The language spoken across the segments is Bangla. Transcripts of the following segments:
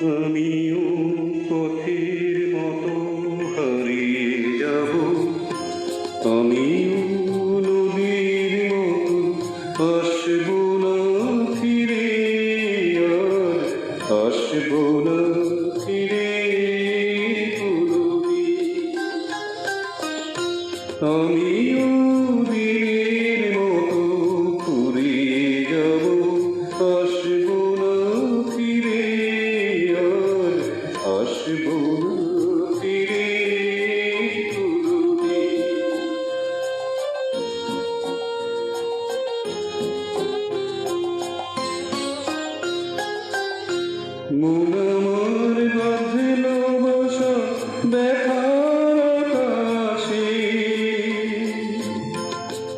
আমিও পথের মতো হারিয়ে যাব, আমিও নদীর মতো আসব না ফিরে, আর আসব না ফিরে কোনদিন। আমিও দিনের মতো ফুরিয়ে যাব, আসব না ফিরে, আর আসব না ফিরে কোনদিন। মন আমার বাঁধল বাসা ব্যথার আকাশে,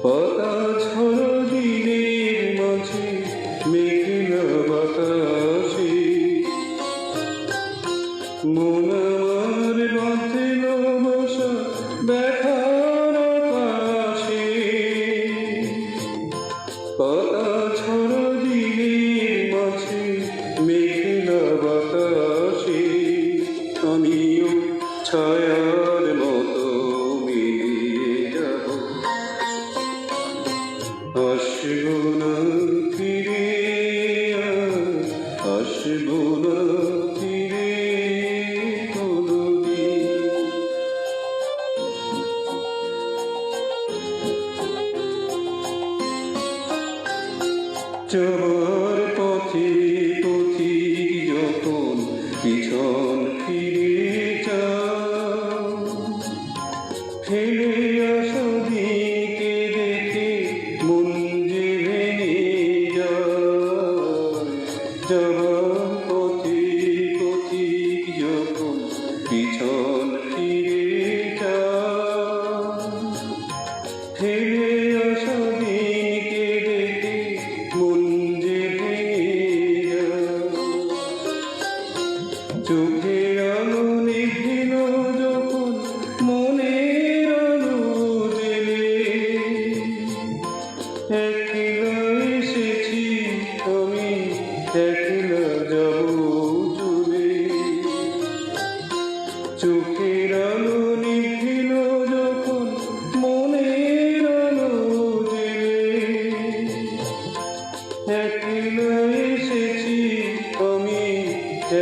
পাতা ঝরা দিনের মাঝে মেঘলা বাতাসে। মন আমার বাঁধল বাসা ব্যথার আকাশে, পাতা ঝরা দিনের মাঝে মেঘলা বাতাসে। আমিও ছায়ার মতো মিলিয়ে যাব, আসব না ফিরে, আসব না ফিরে কোনদিন। যাবার পথে পথিক যখন পিছন ফিরে যাও, ফেলে আসা দিকে দেখে মন যে ভেঙে যায়। যাবার পথে পথিক যখন পিছন ফিরে যাও, ফেলে আসা দিকে দেখে মন যে ভেঙে যায়। চোখের আলো নিভিল যখন মনের আলো জেলে, একলা এসেছি আমি, একলা যাব চলে। চোখের আলো নিভিল যখন মনের আলো জেলে, একলা এসেছি আমি,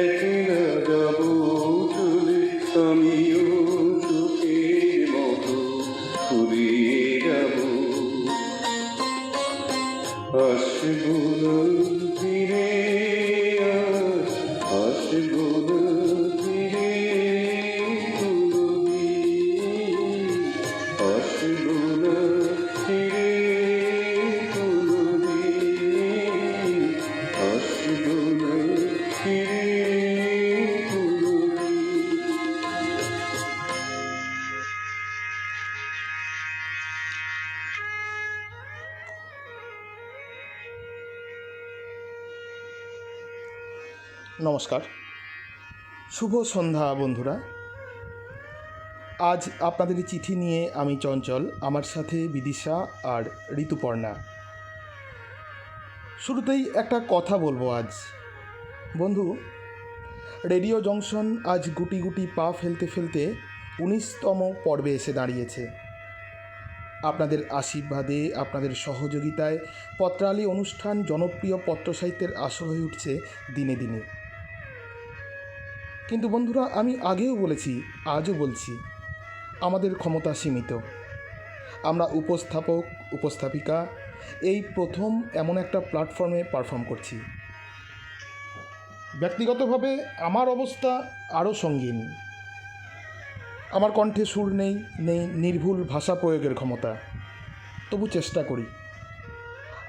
একলা যাব চলে। আমিও চোখের মতো ফুরিয়ে যাব, আসব না ফিরে, আর আসব না ফিরে কোনদিন, আসব না ফিরে কোনদিন, আসব না ফিরে কোনদিন। নমস্কার, শুভ সন্ধ্যা বন্ধুরা। আজ আপনাদের চিঠি নিয়ে আমি চঞ্চল, আমার সাথে বিদিশা আর ঋতুপর্ণা। শুরুতেই একটা কথা বলবো আজ। বন্ধু, রেডিও জংশন আজ গুটি গুটি পা ফেলতে ফেলতে 19তম পর্বে এসে দাঁড়িয়েছে। আপনাদের আশীর্বাদে, আপনাদের সহযোগিতায় পত্রালি অনুষ্ঠান জনপ্রিয় পত্রসাহিত্যের আসর হয়ে উঠছে দিনে দিনে। কিন্তু বন্ধুরা, আমি আগেও বলেছি, আজও বলছি, আমাদের ক্ষমতা সীমিত। আমরা উপস্থাপক উপস্থাপিকা এই প্রথম এমন একটা প্ল্যাটফর্মে পারফর্ম করছি। ব্যক্তিগতভাবে আমার অবস্থা আরও সঙ্গীন। আমার কণ্ঠে সুর নেই, নেই নির্ভুল ভাষা প্রয়োগের ক্ষমতা। তবু চেষ্টা করি।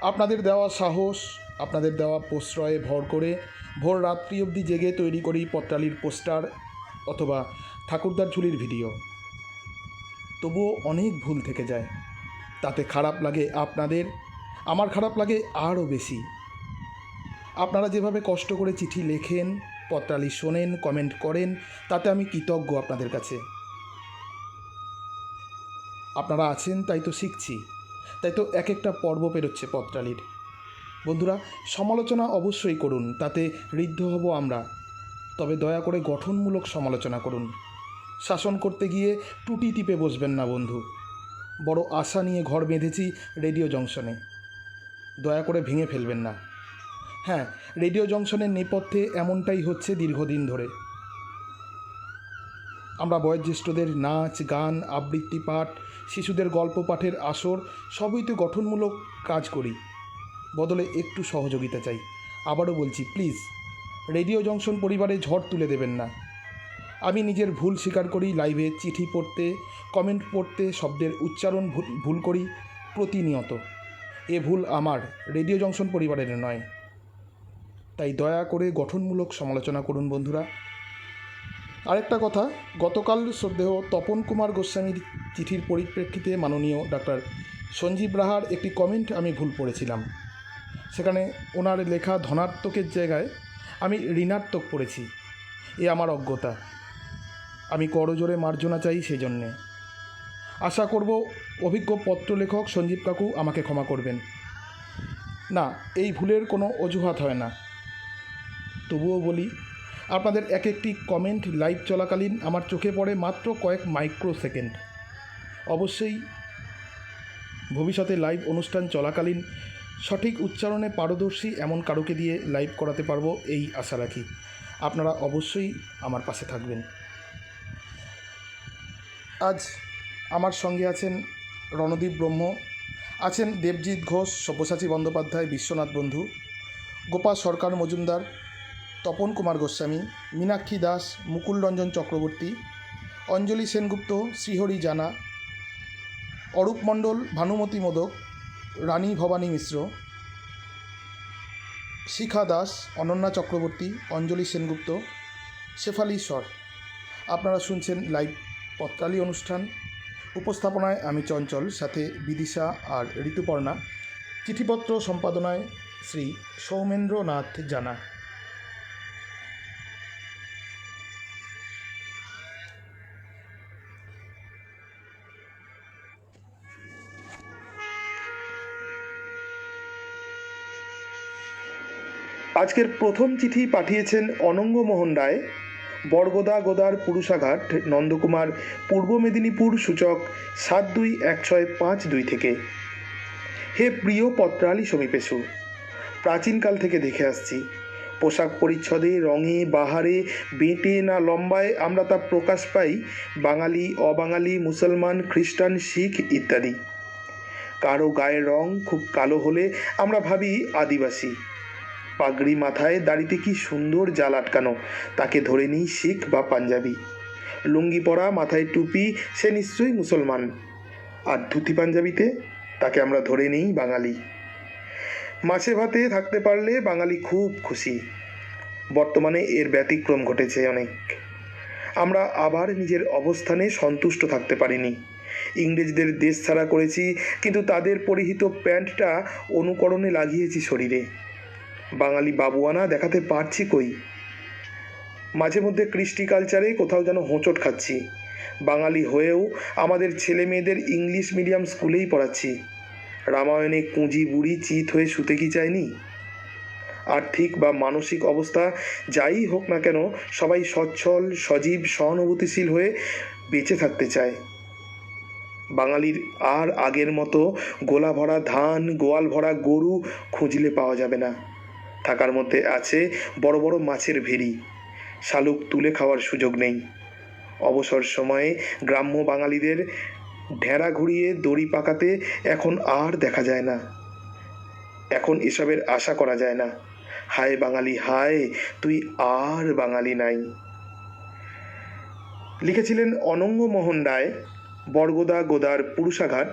আপনাদের দেওয়া সাহস, আপনাদের দেওয়া প্রশ্রয়ে ভর করে ভোর রাত্রি অবধি জেগে তৈরি করি পত্রালির পোস্টার অথবা ঠাকুরদার ঝুলির ভিডিও। তবুও অনেক ভুল থেকে যায়। তাতে খারাপ লাগে আপনাদের, আমার খারাপ লাগে আরও বেশি। আপনারা যেভাবে কষ্ট করে চিঠি লেখেন, পত্রালি শোনেন, কমেন্ট করেন, তাতে আমি কৃতজ্ঞ আপনাদের কাছে। আপনারা আছেন তাই তো শিখছি, তাই তো এক একটা পর্ব পেরোচ্ছে পত্রালির। বন্ধুরা, সমালোচনা অবশ্যই করুন, তাতে ঋদ্ধ হব আমরা। তবে দয়া করে গঠনমূলক সমালোচনা করুন। শাসন করতে গিয়ে টুটি টিপে বসবেন না বন্ধু। বড় আশা নিয়ে ঘর বেঁধেছি রেডিও জংশনে, দয়া করে ভেঙে ফেলবেন না। হ্যাঁ, রেডিও জংশনের নেপথ্যে এমনটাই হচ্ছে দীর্ঘদিন ধরে। আমরা বয়োজ্যেষ্ঠদের নাচ, গান, আবৃত্তি পাঠ, শিশুদের গল্প পাঠের আসর সবই তো গঠনমূলক কাজ করি, বদলে একটু সহযোগিতা চাই। আবারও বলছি, প্লিজ রেডিও জংশন পরিবারে ঝড় তুলে দেবেন না। আমি নিজের ভুল স্বীকার করি, লাইভে চিঠি পড়তে, কমেন্ট পড়তে শব্দের উচ্চারণ ভুল করি প্রতিনিয়ত। এ ভুল আমার, রেডিও জংশন পরিবারের নয়। তাই দয়া করে গঠনমূলক সমালোচনা করুন বন্ধুরা। আরেকটা কথা, গতকাল শ্রদ্ধেয় তপন কুমার গোস্বামীর চিঠির পরিপ্রেক্ষিতে মাননীয় ডাক্তার সঞ্জীব রাহার একটি কমেন্ট আমি ভুল পড়েছিলাম। সেখানে ওনার লেখা ধনাত্মকের জায়গায় আমি ঋণাত্মক পড়েছি। এ আমার অজ্ঞতা, আমি করজোরে মার্জনা চাই সেই জন্যে। আশা করব অভিজ্ঞ পত্রলেখক সঞ্জীব কাকু আমাকে ক্ষমা করবেন। না, এই ভুলের কোনো অজুহাত হয় না। তবুও বলি, আপনাদের এক একটি কমেন্ট লাইভ চলাকালীন আমার চোখে পড়ে মাত্র কয়েক মাইক্রো সেকেন্ড। অবশ্যই ভবিষ্যতে লাইভ অনুষ্ঠান চলাকালীন সঠিক উচ্চারণে পারদর্শী এমন কারুকে দিয়ে লাইভ করাতে পারবো, এই আশা রাখি। আপনারা অবশ্যই আমার পাশে থাকবেন। আজ আমার সঙ্গে আছেন রণদীপ ব্রহ্ম, আছেন দেবজিৎ ঘোষ, সব্যসাচী বন্দ্যোপাধ্যায়, বিশ্বনাথ বন্ধু, গোপাল সরকার মজুমদার, তপন কুমার গোস্বামী, মীনাক্ষী দাস, মুকুল রঞ্জন চক্রবর্তী, অঞ্জলি সেনগুপ্ত, শ্রীহরি জানা, অরূপ মণ্ডল, ভানুমতি মোদক, রানী ভবানী মিশ্র, শিখা দাস, অনন্যা চক্রবর্তী, অঞ্জলি সেনগুপ্ত, শেফালি স্বর। আপনারা শুনছেন লাইভ পত্রালী অনুষ্ঠান। উপস্থাপনায় আমি চঞ্চল, সাথে বিদিশা আর ঋতুপর্ণা। চিঠিপত্র সম্পাদনায় শ্রী সৌমেন্দ্রনাথ জানা। আজকের প্রথম চিঠি পাঠিয়েছেন অনঙ্গ মোহন রায়, বরগোদা গোদার পুরুষাঘাট, নন্দকুমার, পূর্ব মেদিনীপুর, সূচক 721652 থেকে। হে প্রিয় পত্রালী সমীপেশু, প্রাচীনকাল থেকে দেখে আসছি, পোশাক পরিচ্ছদে, রঙে, বাহারে, বেঁটে না লম্বায় আমরা তা প্রকাশ পাই বাঙালি, অবাঙালি, মুসলমান, খ্রিস্টান, শিখ ইত্যাদি। কারো গায়ের রং খুব কালো হলে আমরা ভাবি আদিবাসী। পাগড়ি মাথায়, দাড়িতে কি সুন্দর জাল আটকানো, তাকে ধরে নিই শিখ বা পাঞ্জাবি। লুঙ্গি পরা, মাথায় টুপি, সে নিশ্চয়ই মুসলমান। আর ধুতি পাঞ্জাবিতে, তাকে আমরা ধরে নিই বাঙালি। মাছে ভাতে থাকতে পারলে বাঙালি খুব খুশি। বর্তমানে এর ব্যতিক্রম ঘটেছে অনেক। আমরা আবার নিজের অবস্থানে সন্তুষ্ট থাকতে পারিনি। ইংরেজদের দেশ ছাড়া করেছি, কিন্তু তাদের পরিহিত প্যান্টটা অনুকরণে লাগিয়েছি শরীরে। বাঙালি বাবুয়ানা দেখাতে পারছি কই? মাঝে মধ্যে কৃষ্টি কালচারে কোথাও যেন হোঁচট খাচ্ছি। বাঙালি হয়েও আমাদের ছেলে মেয়েদের ইংলিশ মিডিয়াম স্কুলেই পড়াচ্ছি। রামায়ণে কুঁজি বুড়ি চিত হয়ে শুতে কি চায়নি? আর্থিক বা মানসিক অবস্থা যাই হোক না কেন, সবাই সচ্ছল, সজীব, সহানুভূতিশীল হয়ে বেঁচে থাকতে চায়। বাঙালির আর আগের মতো গোলা ভরা ধান, গোয়াল ভরা গরু খুঁজলে পাওয়া যাবে না। থাকার মধ্যে আছে বড় বড় মাছের ভেড়ি, শালুক তুলে খাওয়ার সুযোগ নেই। অবসর সময়ে গ্রাম্য বাঙালিদের ঢেঁড়া ঘুরিয়ে দড়ি পাকাতে এখন আর দেখা যায় না। এখন এসবের আশা করা যায় না। হায় বাঙালি হায়, তুই আর বাঙালি নাই। লিখেছিলেন অনঙ্গ মোহন রায়, বরগোদা গোদার পুরুষাঘাট,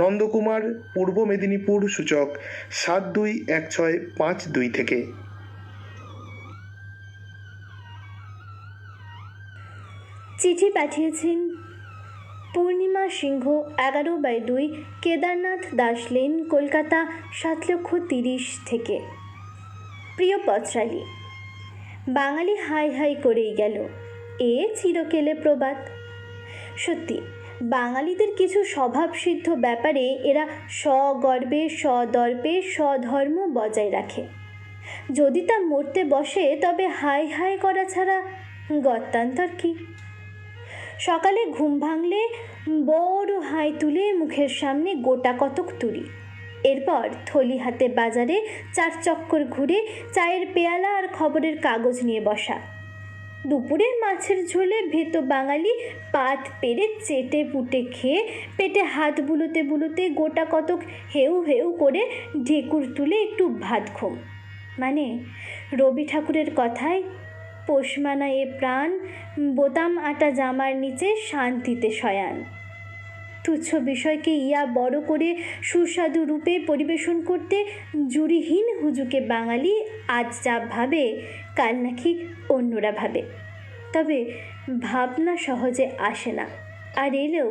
নন্দকুমার, পূর্ব মেদিনীপুর, সূচক 721652 থেকে। চিঠি পাঠিয়েছেন পূর্ণিমা সিংহ, 11/2, কেদারনাথ দাস লেন, কলকাতা 7,30,000 থেকে। প্রিয় পত্রালী, বাঙালি হাই হাই করেই গেল, এ চিরকেলে প্রবাদ। সত্যি, বাঙালিদের কিছু স্বভাবসিদ্ধ ব্যাপারে এরা স্বগর্বে, সদর্পে, স্বধর্ম বজায় রাখে। যদি তা মরতে বসে তবে হাই হাই করা ছাড়া গত্যান্তর কি? সকালে ঘুম ভাঙলে বড় হাই তুলে মুখের সামনে গোটা কতক তুলি, এরপর থলি হাতে বাজারে 4 চক্কর ঘুরে চায়ের পেয়ালা আর খবরের কাগজ নিয়ে বসা। দুপুরে মাছের ঝোলে ভেতো বাঙালি পাত পেরে চেটে পুটে খেয়ে পেটে হাত বুলোতে বুলোতে গোটা কতক হেউ হেউ করে ঢেকুর তুলে একটু ভাত ঘুম। মানে রবি ঠাকুরের কথায়, পোষমানা এ প্রাণ, বোতাম আটা জামার নিচে শান্তিতে শয়ান। তুচ্ছ বিষয়কে ইয়া বড় করে সুস্বাদু রূপে পরিবেশন করতে জুরিহীন হুজুকে বাঙালি আজ যা ভাবে কাল নাকি অন্যরা ভাবে। তবে ভাবনা সহজে আসে না, আর এলেও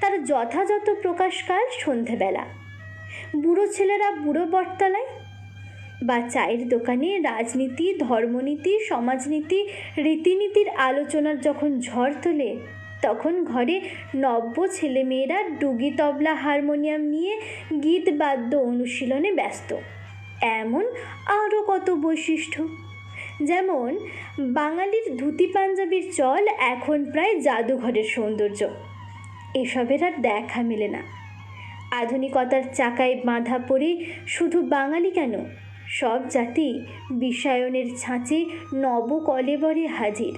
তার যথাযথ প্রকাশকাল সন্ধেবেলা। বুড়ো ছেলেরা বুড়ো বটতলায় বা চায়ের দোকানে রাজনীতি, ধর্মনীতি, সমাজনীতি, রীতিনীতির আলোচনার যখন ঝড় তোলে, তখন ঘরে নব্য ছেলেমেয়েরা ডুগি, তবলা, হারমোনিয়াম নিয়ে গীত বাদ্য অনুশীলনে ব্যস্ত। এমন আরও কত বৈশিষ্ট্য, যেমন বাঙালির ধুতি পাঞ্জাবির চল এখন প্রায় জাদুঘরের সৌন্দর্য। এসবের আর দেখা মেলে না। আধুনিকতার চাকায় বাঁধা পড়ে শুধু বাঙালি কেন, সব জাতি বিশ্বায়নের ছাঁচে নবকলেবরে হাজির।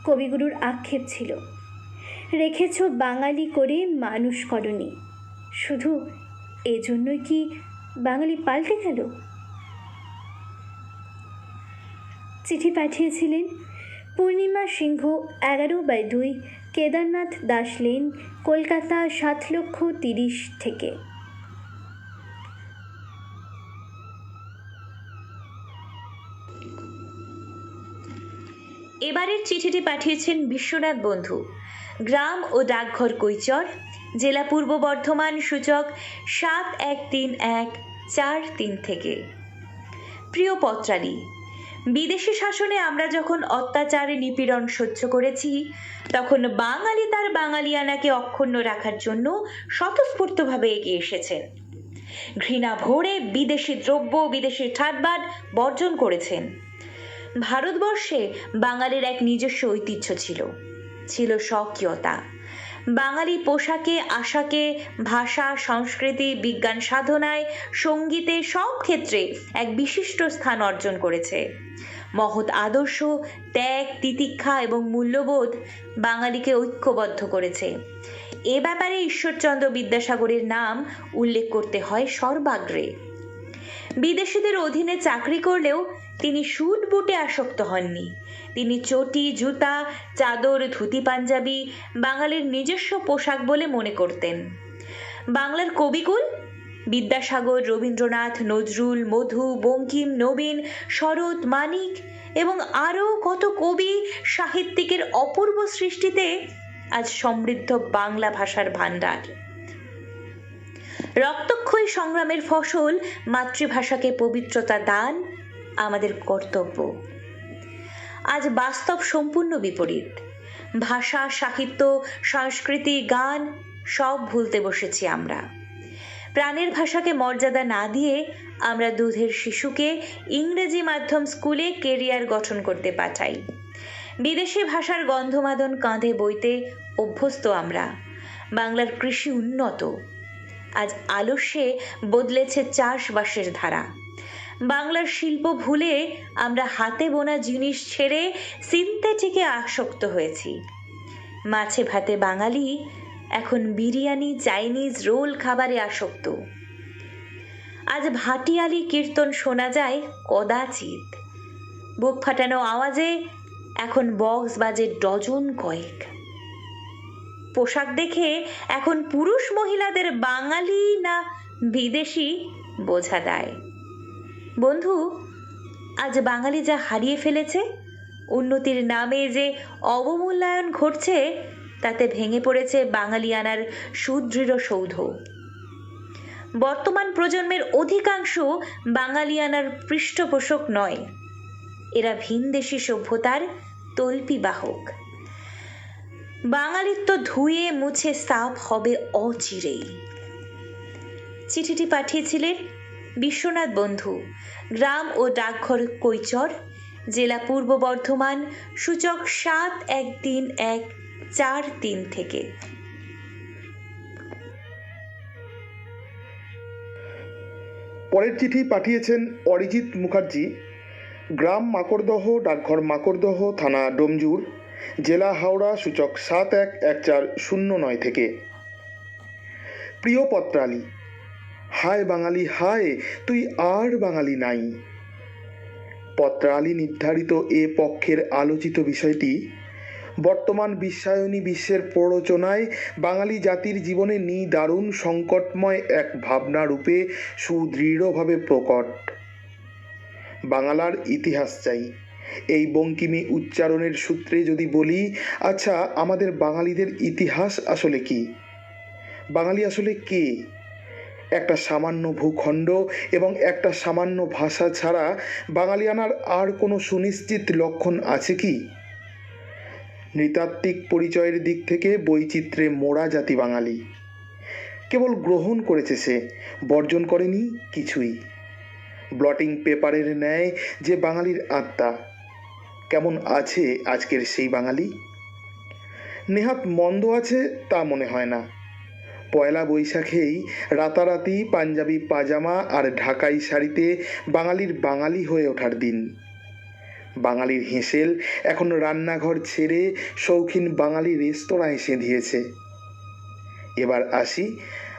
কবিগুরুর আক্ষেপ ছিল, রেখেছ বাঙালি করে মানুষ করনি। শুধু এজন্যই কি বাঙালি পাল্টে গেল? চিঠি পাঠিয়েছিলেন পূর্ণিমা সিংহ, 11/2, কেদারনাথ দাস লেন, কলকাতা 7,30,000 থেকে। এবারের চিঠিটি পাঠিয়েছেন বিশ্বনাথ বন্ধু, গ্রাম ও ডাকঘর কৈচর, জেলা পূর্ব বর্ধমান, সূচক 713143 থেকে। প্রিয় পত্রালী, বিদেশি শাসনে আমরা যখন অত্যাচারে নিপীড়ন সহ্য করেছি, তখন বাঙালি তার বাঙালিয়ানাকে অক্ষুণ্ণ রাখার জন্য স্বতঃস্ফূর্তভাবে এগিয়ে এসেছেন। ঘৃণা ভরে বিদেশি দ্রব্য, বিদেশি ঠাটবাট বর্জন করেছেন। ভারতবর্ষে বাঙালির এক নিজস্ব ঐতিহ্য ছিল, স্বকীয়তা। বাঙালি পোশাকে, আশাকে, ভাষা, সংস্কৃতি, বিজ্ঞান সাধনায়, সঙ্গীতে, সব ক্ষেত্রে এক বিশিষ্ট স্থান অর্জন করেছে। মহৎ আদর্শ, ত্যাগ, তিতিক্ষা এবং মূল্যবোধ বাঙালিকে ঐক্যবদ্ধ করেছে। এ ব্যাপারে ঈশ্বরচন্দ্র বিদ্যাসাগরের নাম উল্লেখ করতে হয় সর্বাগ্রে। বিদেশিদের অধীনে চাকরি করলেও তিনি স্যুট বুটে আসক্ত হননি। তিনি চটি, জুতা, চাদর, ধুতি পাঞ্জাবি বাঙালির নিজস্ব পোশাক বলে মনে করতেন। বাংলার কবিকুল বিদ্যাসাগর, রবীন্দ্রনাথ, নজরুল, মধু, বঙ্কিম, নবীন, শরৎ, মানিক এবং আরও কত কবি সাহিত্যিকের অপূর্ব সৃষ্টিতে আজ সমৃদ্ধ বাংলা ভাষার ভাণ্ডার। রক্তক্ষয়ী সংগ্রামের ফসল মাতৃভাষাকে পবিত্রতা দান আমাদের কর্তব্য। আজ বাস্তব সম্পূর্ণ বিপরীত। ভাষা, সাহিত্য, সংস্কৃতি, গান সব ভুলতে বসেছি আমরা। প্রাণের ভাষাকে মর্যাদা না দিয়ে আমরা দুধের শিশুকে ইংরেজি মাধ্যম স্কুলে কেরিয়ার গঠন করতে পাঠাই। বিদেশি ভাষার গন্ধমাদন কাঁধে বইতে অভ্যস্ত আমরা। বাংলার কৃষি উন্নত, আজ আলস্যে বদলেছে চাষবাসের ধারা। বাংলার শিল্প ভুলে আমরা হাতে বোনা জিনিস ছেড়ে সিনথেটিকে আসক্ত হয়েছি। মাছে ভাতে বাঙালি এখন বিরিয়ানি, চাইনিজ, রোল খাবারে আসক্ত। আজ ভাটিয়ালি কীর্তন শোনা যায় কদাচিৎ। বুক ফাটানো আওয়াজে এখন বক্স বাজে ডজন কয়েক। পোশাক দেখে এখন পুরুষ মহিলাদের বাঙালি না বিদেশি বোঝা দেয়। বন্ধু, আজ বাঙালি যা হারিয়ে ফেলেছে, উন্নতির নামে যে অবমূল্যায়ন ঘটছে, তাতে ভেঙে পড়েছে বাঙালিয়ানার সুদৃঢ় সৌধ। বর্তমান প্রজন্মের অধিকাংশ বাঙালিয়ানার পৃষ্ঠপোষক নয়, এরা ভিনদেশি সভ্যতার তল্পি বাহক। বাঙালিত্ব ধুয়ে মুছে সাফ হবে অচিরেই। চিঠিটি পাঠিয়েছিলেন বিশ্বনাথ বন্ধু, গ্রাম ও ডাকঘর কৈচর, জেলা পূর্ব বর্ধমান, সূচক 713143 থেকে। পরের চিঠি পাঠিয়েছেন অরিজিৎ মুখার্জি, গ্রাম মাকড়দহ, ডাকঘর মাকড়দহ, থানা ডোমজুর, জেলা হাওড়া, সূচক 711409 থেকে। প্রিয় পত্রালী, হায় বাঙালি হায়, তুই আর বাঙালি নাই। পত্রালী নির্ধারিত এ পক্ষের আলোচিত বিষয়টি বর্তমান বিশ্বায়নী বিশ্বের প্ররোচনায় বাঙালি জাতির জীবনে নিদারুণ সংকটময় এক ভাবনা রূপে সুদৃঢ়ভাবে প্রকট। বাংলার ইতিহাস চাই, এই বঙ্কিমী উচ্চারণের সূত্রে যদি বলি, আচ্ছা আমাদের বাঙালিদের ইতিহাস আসলে কি? বাঙালি আসলে কে? একটা সামান্য ভূখণ্ড এবং একটা সামান্য ভাষা ছাড়া বাঙালিয়ানার আর কোনো সুনিশ্চিত লক্ষণ আছে কি? নৃতাত্ত্বিক পরিচয়ের দিক থেকে বৈচিত্র্যে মোড়া জাতি বাঙালি। কেবল গ্রহণ করেছে সে, বর্জন করেনি কিছুই। ব্লটিং পেপারের ন্যায় যে বাঙালির আত্মা, কেমন আছে আজকের সেই বাঙালি? নেহাত মন্দ আছে তা মনে হয় না। পয়লা বৈশাখেই রাতারাতি পাঞ্জাবি পাজামা আর ঢাকাই শাড়িতে বাঙালির বাঙালি হয়ে ওঠার দিন। বাঙালির হেঁসেল এখন রান্নাঘর ছেড়ে শৌখিন বাঙালি রেস্তোরাঁয় সেঁধিয়েছে। এবার আসি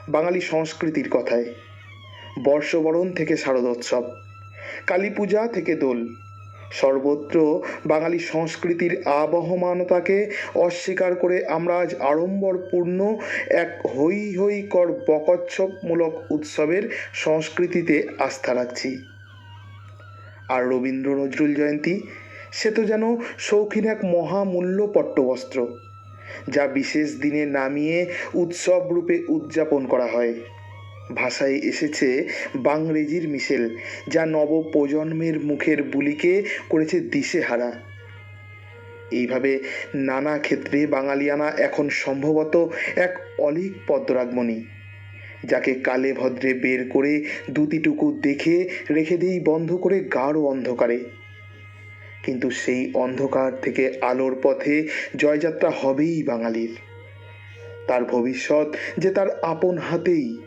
বাঙালি সংস্কৃতির কথায়। বর্ষবরণ থেকে শারদোৎসব, কালী পূজা থেকে দোল, সর্বত্র বাঙালি সংস্কৃতির আবহমানতাকে অস্বীকার করে আমরা আজ আড়ম্বরপূর্ণ এক হৈ হৈকর বকোৎসবমূলক উৎসবের সংস্কৃতিতে আস্থা রাখছি। আর রবীন্দ্র নজরুল জয়ন্তী, সে তো যেন শৌখিন এক মহামূল্য পট্টবস্ত্র, যা বিশেষ দিনে নামিয়ে উৎসব রূপে উদযাপন করা হয়। ভাষায় এসেছে বাংরেজির মিশেল, যা নবপ্রজন্মের মুখের বুলিকে করেছে দিশেহারা। এইভাবে নানা ক্ষেত্রে বাঙালিয়ানা এখন সম্ভবত এক অলীক পদ্মরাগমণি, যাকে কালে ভদ্রে বের করে দুটিটুকু দেখে রেখে দিই বন্ধ করে গাঢ় অন্ধকারে। কিন্তু সেই অন্ধকার থেকে আলোর পথে জয়যাত্রা হবেই বাঙালির। তার ভবিষ্যৎ যে তার আপন হাতেই।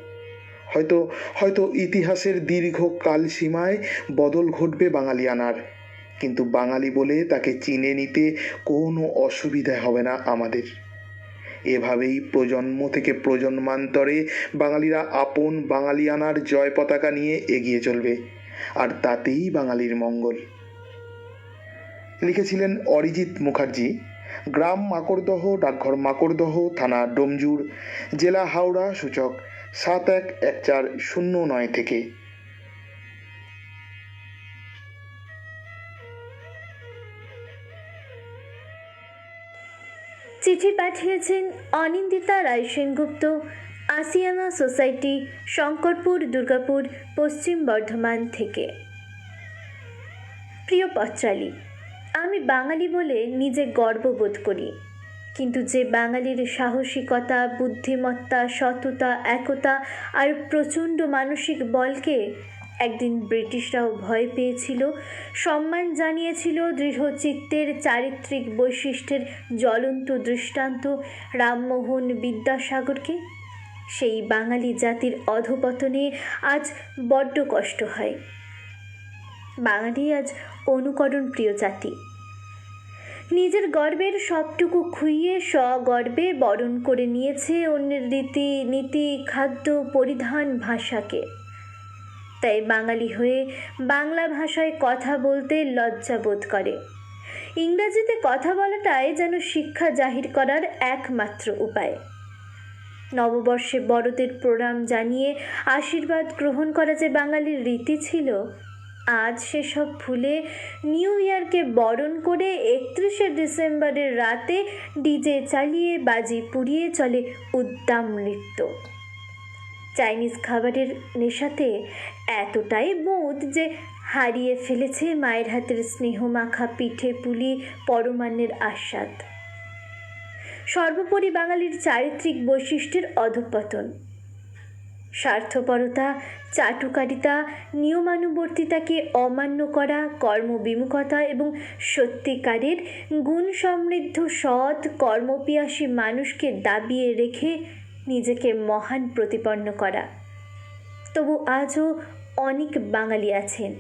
হয়তো হয়তো ইতিহাসের দীর্ঘ কালসীমায় বদল ঘটবে বাঙালিয়ানার, কিন্তু বাঙালি বলে তাকে চিনে নিতে কোনো অসুবিধা হবে না আমাদের। এভাবেই প্রজন্ম থেকে প্রজন্মান্তরে বাঙালিরা আপন বাঙালিয়ানার জয় পতাকা নিয়ে এগিয়ে চলবে, আর তাতেই বাঙালির মঙ্গল। লিখেছিলেন অরিজিৎ মুখার্জি, গ্রাম মাকড়দহ, ডাকঘর মাকড়দহ, থানা ডোমজুর, জেলা হাওড়া, সূচক 711409 থেকে। চিঠি পাঠিয়েছেন অনিন্দিতা রায় সেনগুপ্ত, আসিয়ানা সোসাইটি, শঙ্করপুর, দুর্গাপুর, পশ্চিম বর্ধমান থেকে। প্রিয় পত্রালী, আমি বাঙালি বলে নিজে গর্ববোধ করি, কিন্তু যে বাঙালির সাহসিকতা, বুদ্ধিমত্তা, সততা, একতা আর প্রচণ্ড মানসিক বলকে একদিন ব্রিটিশরাও ভয় পেয়েছিল, সম্মান জানিয়েছিল দৃঢ়চিত্তের চারিত্রিক বৈশিষ্ট্যের জ্বলন্ত দৃষ্টান্ত রামমোহন বিদ্যাসাগরকে, সেই বাঙালি জাতির অধঃপতনে আজ বড্ড কষ্ট হয়। বাঙালি আজ অনুকরণ প্রিয় জাতি। নিজের গর্বের সবটুকু খুইয়ে সগর্বে বরণ করে নিয়েছে অন্যের রীতি নীতি, খাদ্য, পরিধান, ভাষাকে। তাই বাঙালি হয়ে বাংলা ভাষায় কথা বলতে লজ্জা বোধ করে। ইংরাজিতে কথা বলাটাই যেন শিক্ষা জাহির করার একমাত্র উপায়। নববর্ষে বড়দের প্রণাম জানিয়ে আশীর্বাদ গ্রহণ করা যে বাঙালির রীতি ছিল, আজ সেসব ভুলে নিউ ইয়ারকে বরণ করে 31শে ডিসেম্বরের রাতে ডিজে চালিয়ে বাজি পুড়িয়ে চলে উদ্দাম নৃত্য। চাইনিজ খাবারের নেশাতে এতটাই বোধ যে হারিয়ে ফেলেছে মায়ের হাতের স্নেহমাখা পিঠে পুলি, পরমান্নের আস্বাদ। সর্বোপরি বাঙালির চারিত্রিক বৈশিষ্ট্যের অধঃপতন। স্বার্থপরতা, চাটুকারিতা, নিয়মানুবর্তিতাকে অমান্য করা, কর্মবিমুখতা এবং সত্যিকারের গুণ সমৃদ্ধ সৎ কর্মপিয়াসী মানুষকে দাবিয়ে রেখে নিজেকে মহান প্রতিপন্ন করা। তবু আজও অনেক বাঙালি আছেন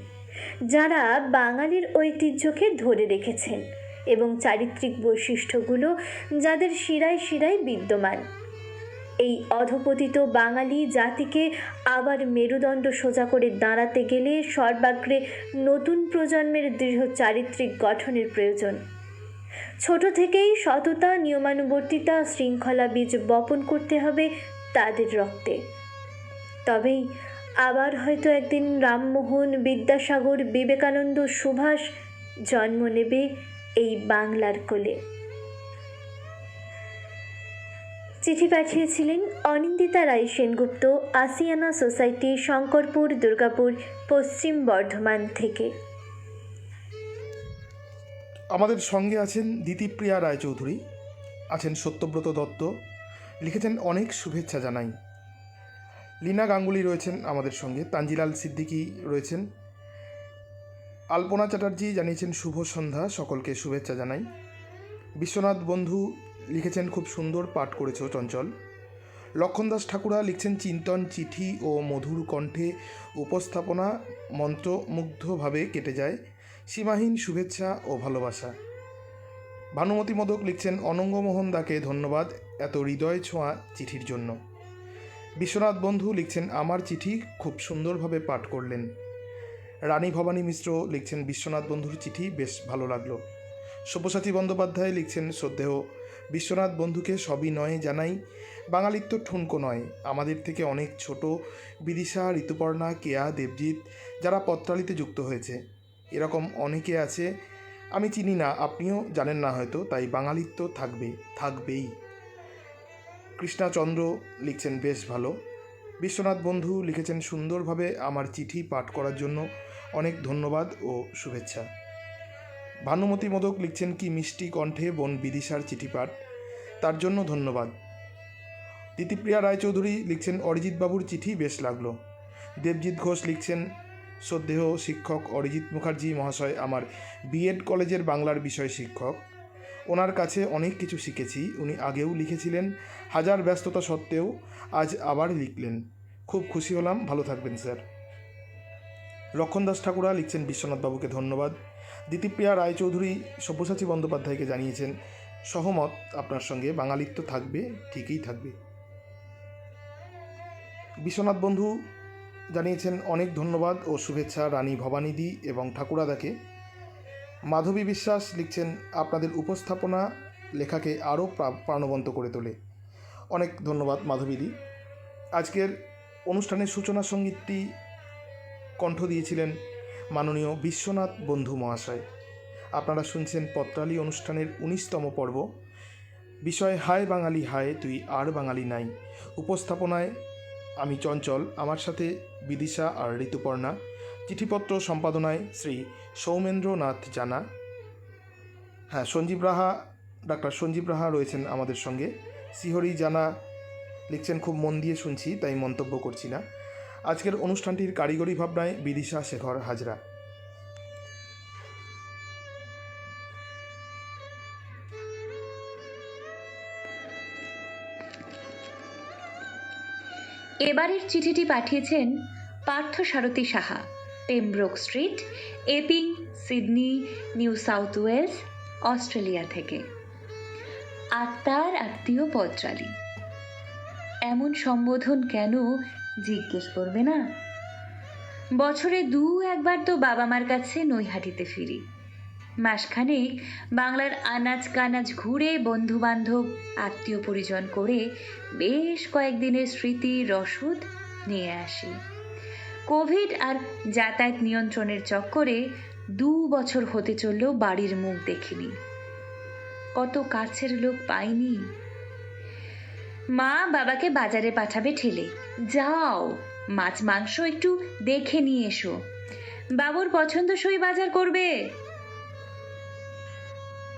যারা বাঙালির ঐতিহ্যকে ধরে রেখেছেন এবং চারিত্রিক বৈশিষ্ট্যগুলো যাদের শিরায় শিরায় বিদ্যমান। এই অধপতিত বাঙালি জাতিকে আবার মেরুদণ্ড সোজা করে দাঁড়াতে গেলে সর্বাগ্রে নতুন প্রজন্মের দৃঢ় চারিত্রিক গঠনের প্রয়োজন। ছোট থেকেই সততা, নিয়মানুবর্তিতা, শৃঙ্খলা বীজ বপন করতে হবে তাদের রক্তে। তবেই আবার হয়তো একদিন রামমোহন, বিদ্যাসাগর, বিবেকানন্দ, সুভাষ জন্ম নেবে এই বাংলার কোলে। চিঠি পাঠিয়েছিলেন অনিন্দিতা রায় সেনগুপ্ত, আসিয়ানা সোসাইটি, শঙ্করপুর, দুর্গাপুর, পশ্চিম বর্ধমান থেকে। আমাদের সঙ্গে আছেন দিতিপ্রিয়া রায়চৌধুরী, আছেন সত্যব্রত দত্ত, লিখেছেন অনেক শুভেচ্ছা জানাই। লীনা গাঙ্গুলি রয়েছেন আমাদের সঙ্গে, তানজিলাল সিদ্দিকী রয়েছেন, আলপনা চ্যাটার্জি জানিয়েছেন শুভ সন্ধ্যা, সকলকে শুভেচ্ছা জানাই। বিশ্বনাথ বন্ধু লিখেছেন খুব সুন্দর পাঠ করেছ চঞ্চল। লক্ষণ দাস ঠাকুরা লিখছেন চিন্তন, চিঠি ও মধুর কণ্ঠে উপস্থাপনা মন্ত্রমুগ্ধভাবে কেটে যায়, সীমাহীন শুভেচ্ছা ও ভালোবাসা। ভানুমতি মোদক লিখছেন অনঙ্গমোহন দাকে ধন্যবাদ এত হৃদয় ছোঁয়া চিঠির জন্য। বিশ্বনাথ বন্ধু লিখছেন আমার চিঠি খুব সুন্দরভাবে পাঠ করলেন। রানী ভবানী মিশ্র লিখছেন বিশ্বনাথ বন্ধুর চিঠি বেশ ভালো লাগলো। সব্যসাচী বন্দ্যোপাধ্যায় লিখছেন শ্রদ্ধেয় বিশ্বনাথ বন্ধুকে সবই নয় জানাই, বাঙালিত্ব ঠুনকো নয়, আমাদের থেকে অনেক ছোট বিদিশা, ঋতুপর্ণা, কেয়া, দেবজিৎ যারা পত্রালিতে যুক্ত হয়েছে, এরকম অনেকে আছে আমি চিনি না, আপনিও জানেন না হয়তো, তাই বাঙালিত্ব থাকবে, থাকবেই। কৃষ্ণাচন্দ্র লিখছেন বেশ ভালো। বিশ্বনাথ বন্ধু লিখেছেন সুন্দরভাবে আমার চিঠি পাঠ করার জন্য অনেক ধন্যবাদ ও শুভেচ্ছা। ভানুমতি মোদক লিখছেন কি মিষ্টি কণ্ঠে বোন বিদিশার চিঠি পাঠ, তার জন্য ধন্যবাদ। দিতিপ্রিয়া রায়চৌধুরী লিখছেন অরিজিৎ বাবুর চিঠি বেশ লাগলো। দেবজিৎ ঘোষ লিখছেন শ্রদ্ধেয় শিক্ষক অরিজিৎ মুখার্জি মহাশয় আমার বিএড কলেজের বাংলার বিষয় শিক্ষক, ওনার কাছে অনেক কিছু শিখেছি। উনি আগেও লিখেছিলেন, হাজার ব্যস্ততা সত্ত্বেও আজ আবার লিখলেন, খুব খুশি হলাম, ভালো থাকবেন স্যার। লক্ষণ দাস ঠাকুরা লিখছেন বিশ্বনাথবাবুকে ধন্যবাদ। দিতিপ্রিয়া রায়চৌধুরী সব্যসাচী বন্দ্যোপাধ্যায়কে জানিয়েছেন সহমত আপনার সঙ্গে, বাঙালিত্ব থাকবে, ঠিকই থাকবে। বিশ্বনাথ বন্ধু জানিয়েছেন অনেক ধন্যবাদ ও শুভেচ্ছা রানী ভবানীদি এবং ঠাকুরাদাকে। মাধবী বিশ্বাস লিখছেন আপনাদের উপস্থাপনা লেখাকে আরও প্রাণবন্ত করে তোলে, অনেক ধন্যবাদ মাধবীদি। আজকের অনুষ্ঠানের সূচনা সঙ্গীতটি কণ্ঠ দিয়েছিলেন মাননীয় বিশ্বনাথ বন্ধু মহাশয়। আপনারা শুনছেন পত্রালী অনুষ্ঠানের 19তম পর্ব, বিষয় হায় বাঙালি হায় তুই আর বাঙালি নাই। উপস্থাপনায় আমি চঞ্চল, আমার সাথে বিদিশা আর ঋতুপর্ণা। চিঠিপত্র সম্পাদনায় শ্রী সৌমেন্দ্রনাথ জানা। সঞ্জীব রাহা, ডাক্তার সঞ্জীব রাহা রয়েছেন আমাদের সঙ্গে। শ্রীহরি জানা লিখছেন খুব মন দিয়ে শুনছি তাই মন্তব্য করছি না। আজকের অনুষ্ঠানটির কারিগরি ভাবনায় বিদিশা শেখর হাজরা। এবারের চিঠিটি পাঠিয়েছেন Partha Sarathi Saha, Pembroke Street, Epping, Sydney, New South Wales, Australia থেকে। আত্মার আত্মীয় পত্রালী, এমন সম্বোধন কেন জিজ্ঞেস করবে না? বছরে একবার তো বাবা মার কাছে নৈহাটিতে ফিরি। মাসখানেক বাংলার আনাজ কানাজ ঘুরে বন্ধু বান্ধব আত্মীয় পরিজন করে বেশ কয়েকদিনের স্মৃতি রসদ নিয়ে আসি। কোভিড আর যাতায়াত নিয়ন্ত্রণের চক্করে 2 বছর হতে চলল বাড়ির মুখ দেখিনি। কত কাছের লোক পাইনি। মা বাবাকে বাজারে পাঠাবে ঠেলে, যাও মাছ মাংস একটু দেখে নিয়ে এসো, বাবুর পছন্দসই বাজার করবে।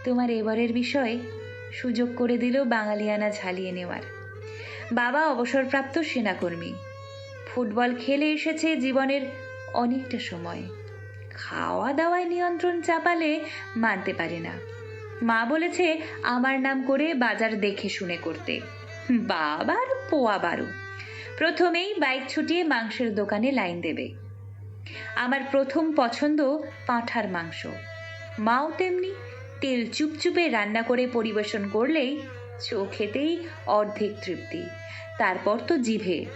তোমার এবারের বিষয় সুযোগ করে দিল বাঙালিয়ানা ঝালিয়ে নেওয়ার। বাবা অবসরপ্রাপ্ত সেনাকর্মী, ফুটবল খেলে এসেছে জীবনের অনেকটা সময়। খাওয়া দাওয়ায় নিয়ন্ত্রণ চাপালে মানতে পারে না। মা বলেছে আমার নাম করে বাজার দেখে শুনে করতে। বাবার পোয়া বারো। প্রথমেই বাইক ছুটিয়ে মাংসের দোকানে লাইন দেবে। আমার প্রথম পছন্দ পাঁঠার মাংস। মাও তেমনি তেল চুপচুপে রান্না করে পরিবেশন করলেই চোখেতেই অর্ধেক তৃপ্তি, তারপর তো জিভে।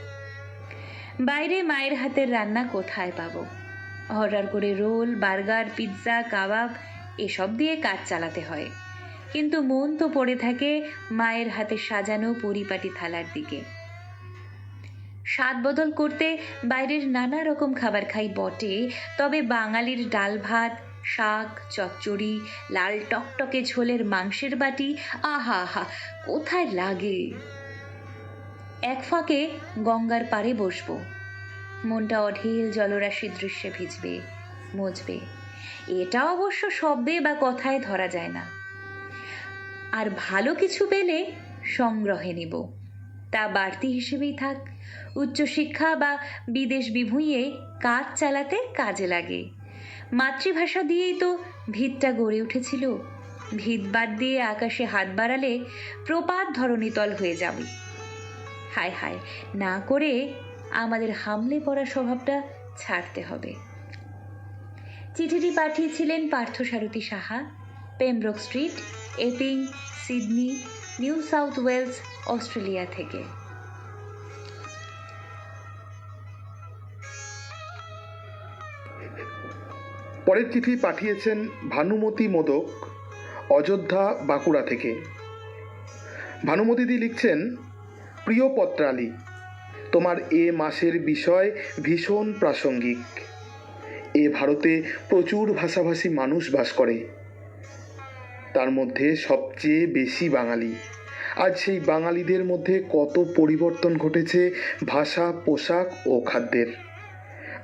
বাইরে মায়ের হাতের রান্না কোথায় পাবো? অর্ডার করে রোল, বার্গার, পিৎজা, কাবাব এসব দিয়ে কাজ চালাতে হয়। কিন্তু মন তো পড়ে থাকে মায়ের হাতে সাজানো পরিপাটি থালার দিকে। স্বাদ বদল করতে বাইরের নানা রকম খাবার খাই বটে, তবে বাঙালির ডাল ভাত, শাক, চচ্চড়ি, লাল টকটকে ঝোলের মাংসের বাটি, আহা আহা, কোথায় লাগে! এক ফাঁকে গঙ্গার পাড়ে বসবো। মনটা অঢেল জলরাশির দৃশ্যে ভিজবে, মজবে। এটা অবশ্য শব্দে বা কথায় ধরা যায় না। আর ভালো কিছু পেলে সংগ্রহে নিব, তা বাড়তি হিসেবেই থাক। উচ্চশিক্ষা বা বিদেশ বিভুঁইয়ে কাজ চালাতে কাজে লাগে। মাতৃভাষা দিয়েই তো ভিতটা গড়ে উঠেছিল। ভিত বাদ দিয়ে আকাশে হাত বাড়ালে প্রপাত ধরণীতল হয়ে যাবে। হায় হায় না করে আমাদের হামলে পড়া স্বভাবটা ছাড়তে হবে। চিঠিটি পাঠিয়েছিলেন Parthasarathi Saha, Pembroke Street, Epping, Sydney, New South Wales, Australia থেকে। পরের চিঠি পাঠিয়েছেন ভানুমতি মোদক, অযোধ্যা, বাঁকুড়া থেকে। ভানুমতিদি লিখছেন, প্রিয় পত্রালি, তোমার এ মাসের বিষয় ভীষণ প্রাসঙ্গিক। এ ভারতে প্রচুর ভাষাভাষী মানুষ বাস করে, তার মধ্যে সবচেয়ে বেশি বাঙালি। আজ সেই বাঙালিদের মধ্যে কত পরিবর্তন ঘটেছে ভাষা, পোশাক ও খাদ্যের।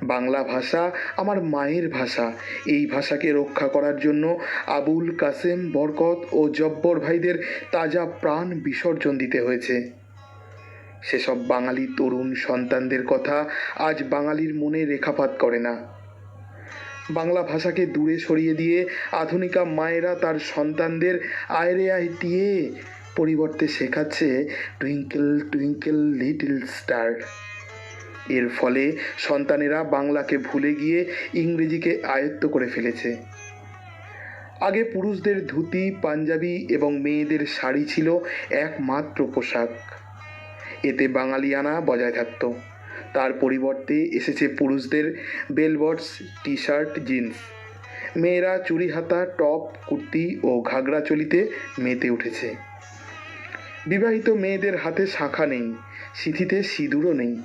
বাংলা ভাষা আমার মায়ের ভাষা। এই ভাষাকে রক্ষা করার জন্য আবুল কাসেম, বরকত ও জব্বর ভাইদের তাজা প্রাণ বিসর্জন দিতে হয়েছে। সেসব বাঙালি তরুণ সন্তানদের কথা আজ বাঙালির মনে রেখাপাত করে না। বাংলা ভাষাকে দূরে সরিয়ে দিয়ে আধুনিকা মায়েরা তার সন্তানদের আয়রে আয় দিয়ে পরিবর্তে শেখাচ্ছে টুইঙ্কেল টুইঙ্কেল লিটল স্টার। এর ফলে সন্তানেরা বাংলাকে ভুলে গিয়ে ইংরেজিকে আয়ত্ত করে ফেলেছে। আগে পুরুষদের ধুতি, পাঞ্জাবি এবং মেয়েদের শাড়ি ছিল একমাত্র পোশাক। এতে বাঙালিয়ানা বজায় থাকত। তার পরিবর্তে এসেছে পুরুষদের বেলবটস, টি শার্ট, জিন্স। মেয়েরা চুড়ি হাতা, টপ, কুর্তি ও ঘাগরা চলিতে মেতে উঠেছে। বিবাহিত মেয়েদের হাতে শাঁখা নেই, সিঁথিতে সিঁদুরও নেই।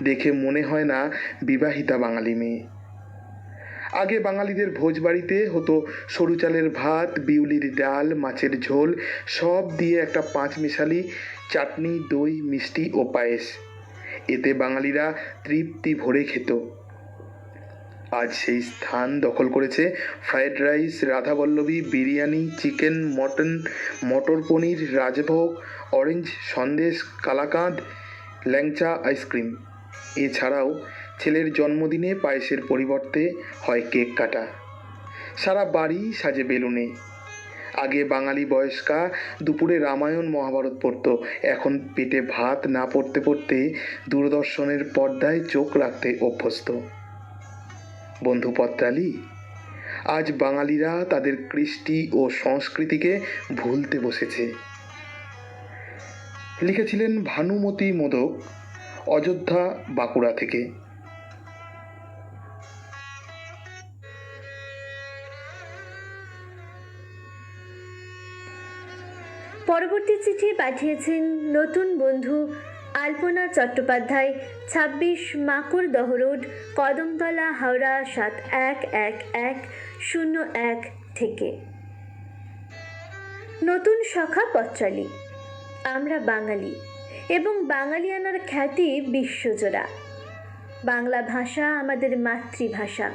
দেখে মনে হয় না বিবাহিতা বাঙালি মেয়ে। আগে বাঙালিদের ভোজবাড়িতে হতো সরু চালের ভাত, বিউলির ডাল, মাছের ঝোল, সব দিয়ে একটা পাঁচমিশালি চাটনি, দই, মিষ্টি ও পায়েস। এতে বাঙালিরা তৃপ্তি ভরে খেত। আজ সেই স্থান দখল করেছে ফ্রায়েড রাইস, রাধাবল্লভী, biryani, chicken, mutton, matar paneer, rajbhog, orange sandesh, kalakand, ল্যাংচা, আইসক্রিম। এছাড়াও ছেলের জন্মদিনে পায়েসের পরিবর্তে হয় কেক কাটা। সারা বাড়ি সাজে বেলুনে। আগে বাঙালি বয়স্কা দুপুরে রামায়ণ মহাভারত পড়ত, এখন পেটে ভাত না পড়তে পড়তে দূরদর্শনের পর্দায় চোখ রাখতে অভ্যস্ত। বন্ধু পত্রালি, আজ বাঙালিরা তাদের কৃষ্টি ও সংস্কৃতিকে ভুলতে বসেছে। লিখেছিলেন ভানুমতি মোদক, অযোধ্যা, বাঁকুড়া থেকে। পরবর্তী চিঠি পাঠিয়েছেন নতুন বন্ধু আলপনা চট্টোপাধ্যায়, 26 মাকুড়দহ রোড, কদমতলা, হাওড়া 711101 থেকে। নতুন সখা পত্রালি, আমরা বাঙালি এবং বাঙালিয়ানার খ্যাতি বিশ্বজোড়া। বাংলা ভাষা আমাদের মাতৃভাষা,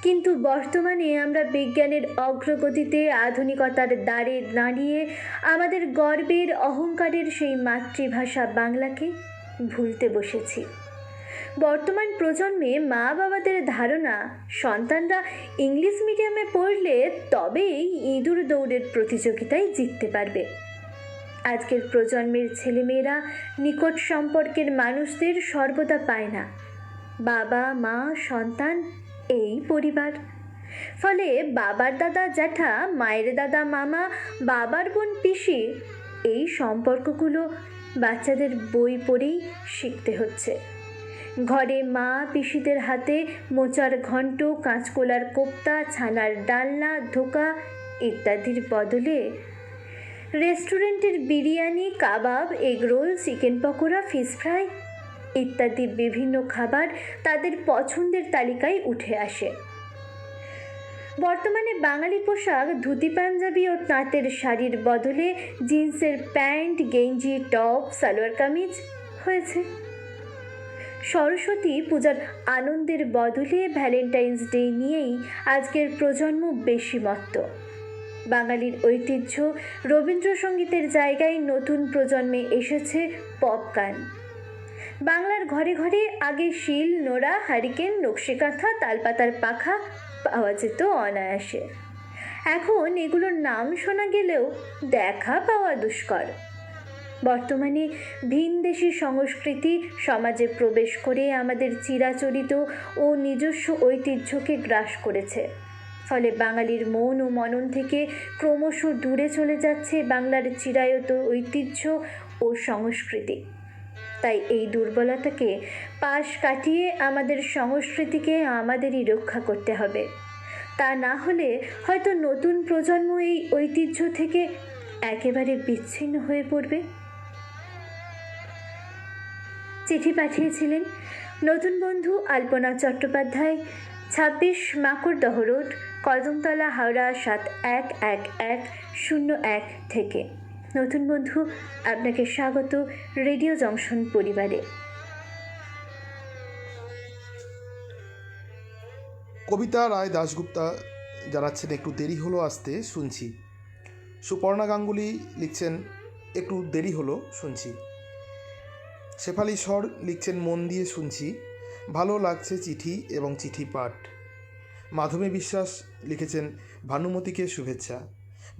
কিন্তু বর্তমানে আমরা বিজ্ঞানের অগ্রগতিতে আধুনিকতার দ্বারে দাঁড়িয়ে আমাদের গর্বের অহংকারের সেই মাতৃভাষা বাংলাকে ভুলতে বসেছি। বর্তমান প্রজন্মে মা বাবাদের ধারণা সন্তানরা ইংলিশ মিডিয়ামে পড়লে তবেই ইঁদুর দৌড়ের প্রতিযোগিতায় জিততে পারবে। আজকের প্রজন্মের ছেলেমেয়েরা নিকট সম্পর্কের মানুষদের সর্বদা পায় না। বাবা মা সন্তান এই পরিবার। ফলে বাবার দাদা জ্যাঠা, মায়ের দাদা মামা, বাবার বোন পিসি, এই সম্পর্কগুলো বাচ্চাদের বই পড়েই শিখতে হচ্ছে। ঘরে মা পিসিদের হাতে মোচার ঘণ্ট, কাঁচকলার কোপ্তা, ছানার ডালনা, ধোকা ইত্যাদির বদলে রেস্টুরেন্টের বিরিয়ানি, কাবাব, egg roll, chicken pakora, fish fry ইত্যাদি বিভিন্ন খাবার তাদের পছন্দের তালিকায় উঠে আসে। বর্তমানে বাঙালি পোশাক ধুতি পাঞ্জাবি ও তাঁতের শাড়ির বদলে জিন্সের প্যান্ট, গেঞ্জি, টপ, সালোয়ার কামিজ হয়েছে। সরস্বতী পূজার আনন্দের বদলে ভ্যালেন্টাইন্স ডে নিয়েই আজকের প্রজন্ম বেশি মত্ত। বাঙালির ঐতিহ্য রবীন্দ্রসঙ্গীতের জায়গায় নতুন প্রজন্মে এসেছে পপ গান। বাংলার ঘরে ঘরে আগে শিল, নোড়া, হারিকেন, নকশিকাঁথা, তালপাতার পাখা পাওয়া যেত অনায়াসে। এখন এগুলোর নাম শোনা গেলেও দেখা পাওয়া দুষ্কর। বর্তমানে ভিনদেশি সংস্কৃতি সমাজে প্রবেশ করে আমাদের চিরাচরিত ও নিজস্ব ঐতিহ্যকে গ্রাস করেছে। ফলে বাঙালির মন ও মনন থেকে ক্রমশ দূরে চলে যাচ্ছে বাংলার চিরায়ত ঐতিহ্য ও সংস্কৃতি। তাই এই দুর্বলতাকে পাশ কাটিয়ে আমাদের সংস্কৃতিকে আমাদেরই রক্ষা করতে হবে। তা না হলে হয়তো নতুন প্রজন্ম এই ঐতিহ্য থেকে একেবারে বিচ্ছিন্ন হয়ে পড়বে। চিঠি পাঠিয়েছিলেন নতুন বন্ধু আলপনা চট্টোপাধ্যায়, 26 মাকড়দহ রোড, কদমতলা, হাওড়া 711101 থেকে। নতুন বন্ধু, আপনাকে স্বাগত রেডিও জংশন পরিবারে। কবিতা রায় দাশগুপ্তা জানাচ্ছেন একটু দেরি হলো আসতে, শুনছি। সুপর্ণা গাঙ্গুলি লিখছেন একটু দেরি হলো, শুনছি। শেফালি স্বর লিখছেন মন দিয়ে শুনছি, ভালো লাগছে চিঠি এবং চিঠি পাঠ। মাধবী বিশ্বাস লিখেছেন ভানুমতিকে শুভেচ্ছা।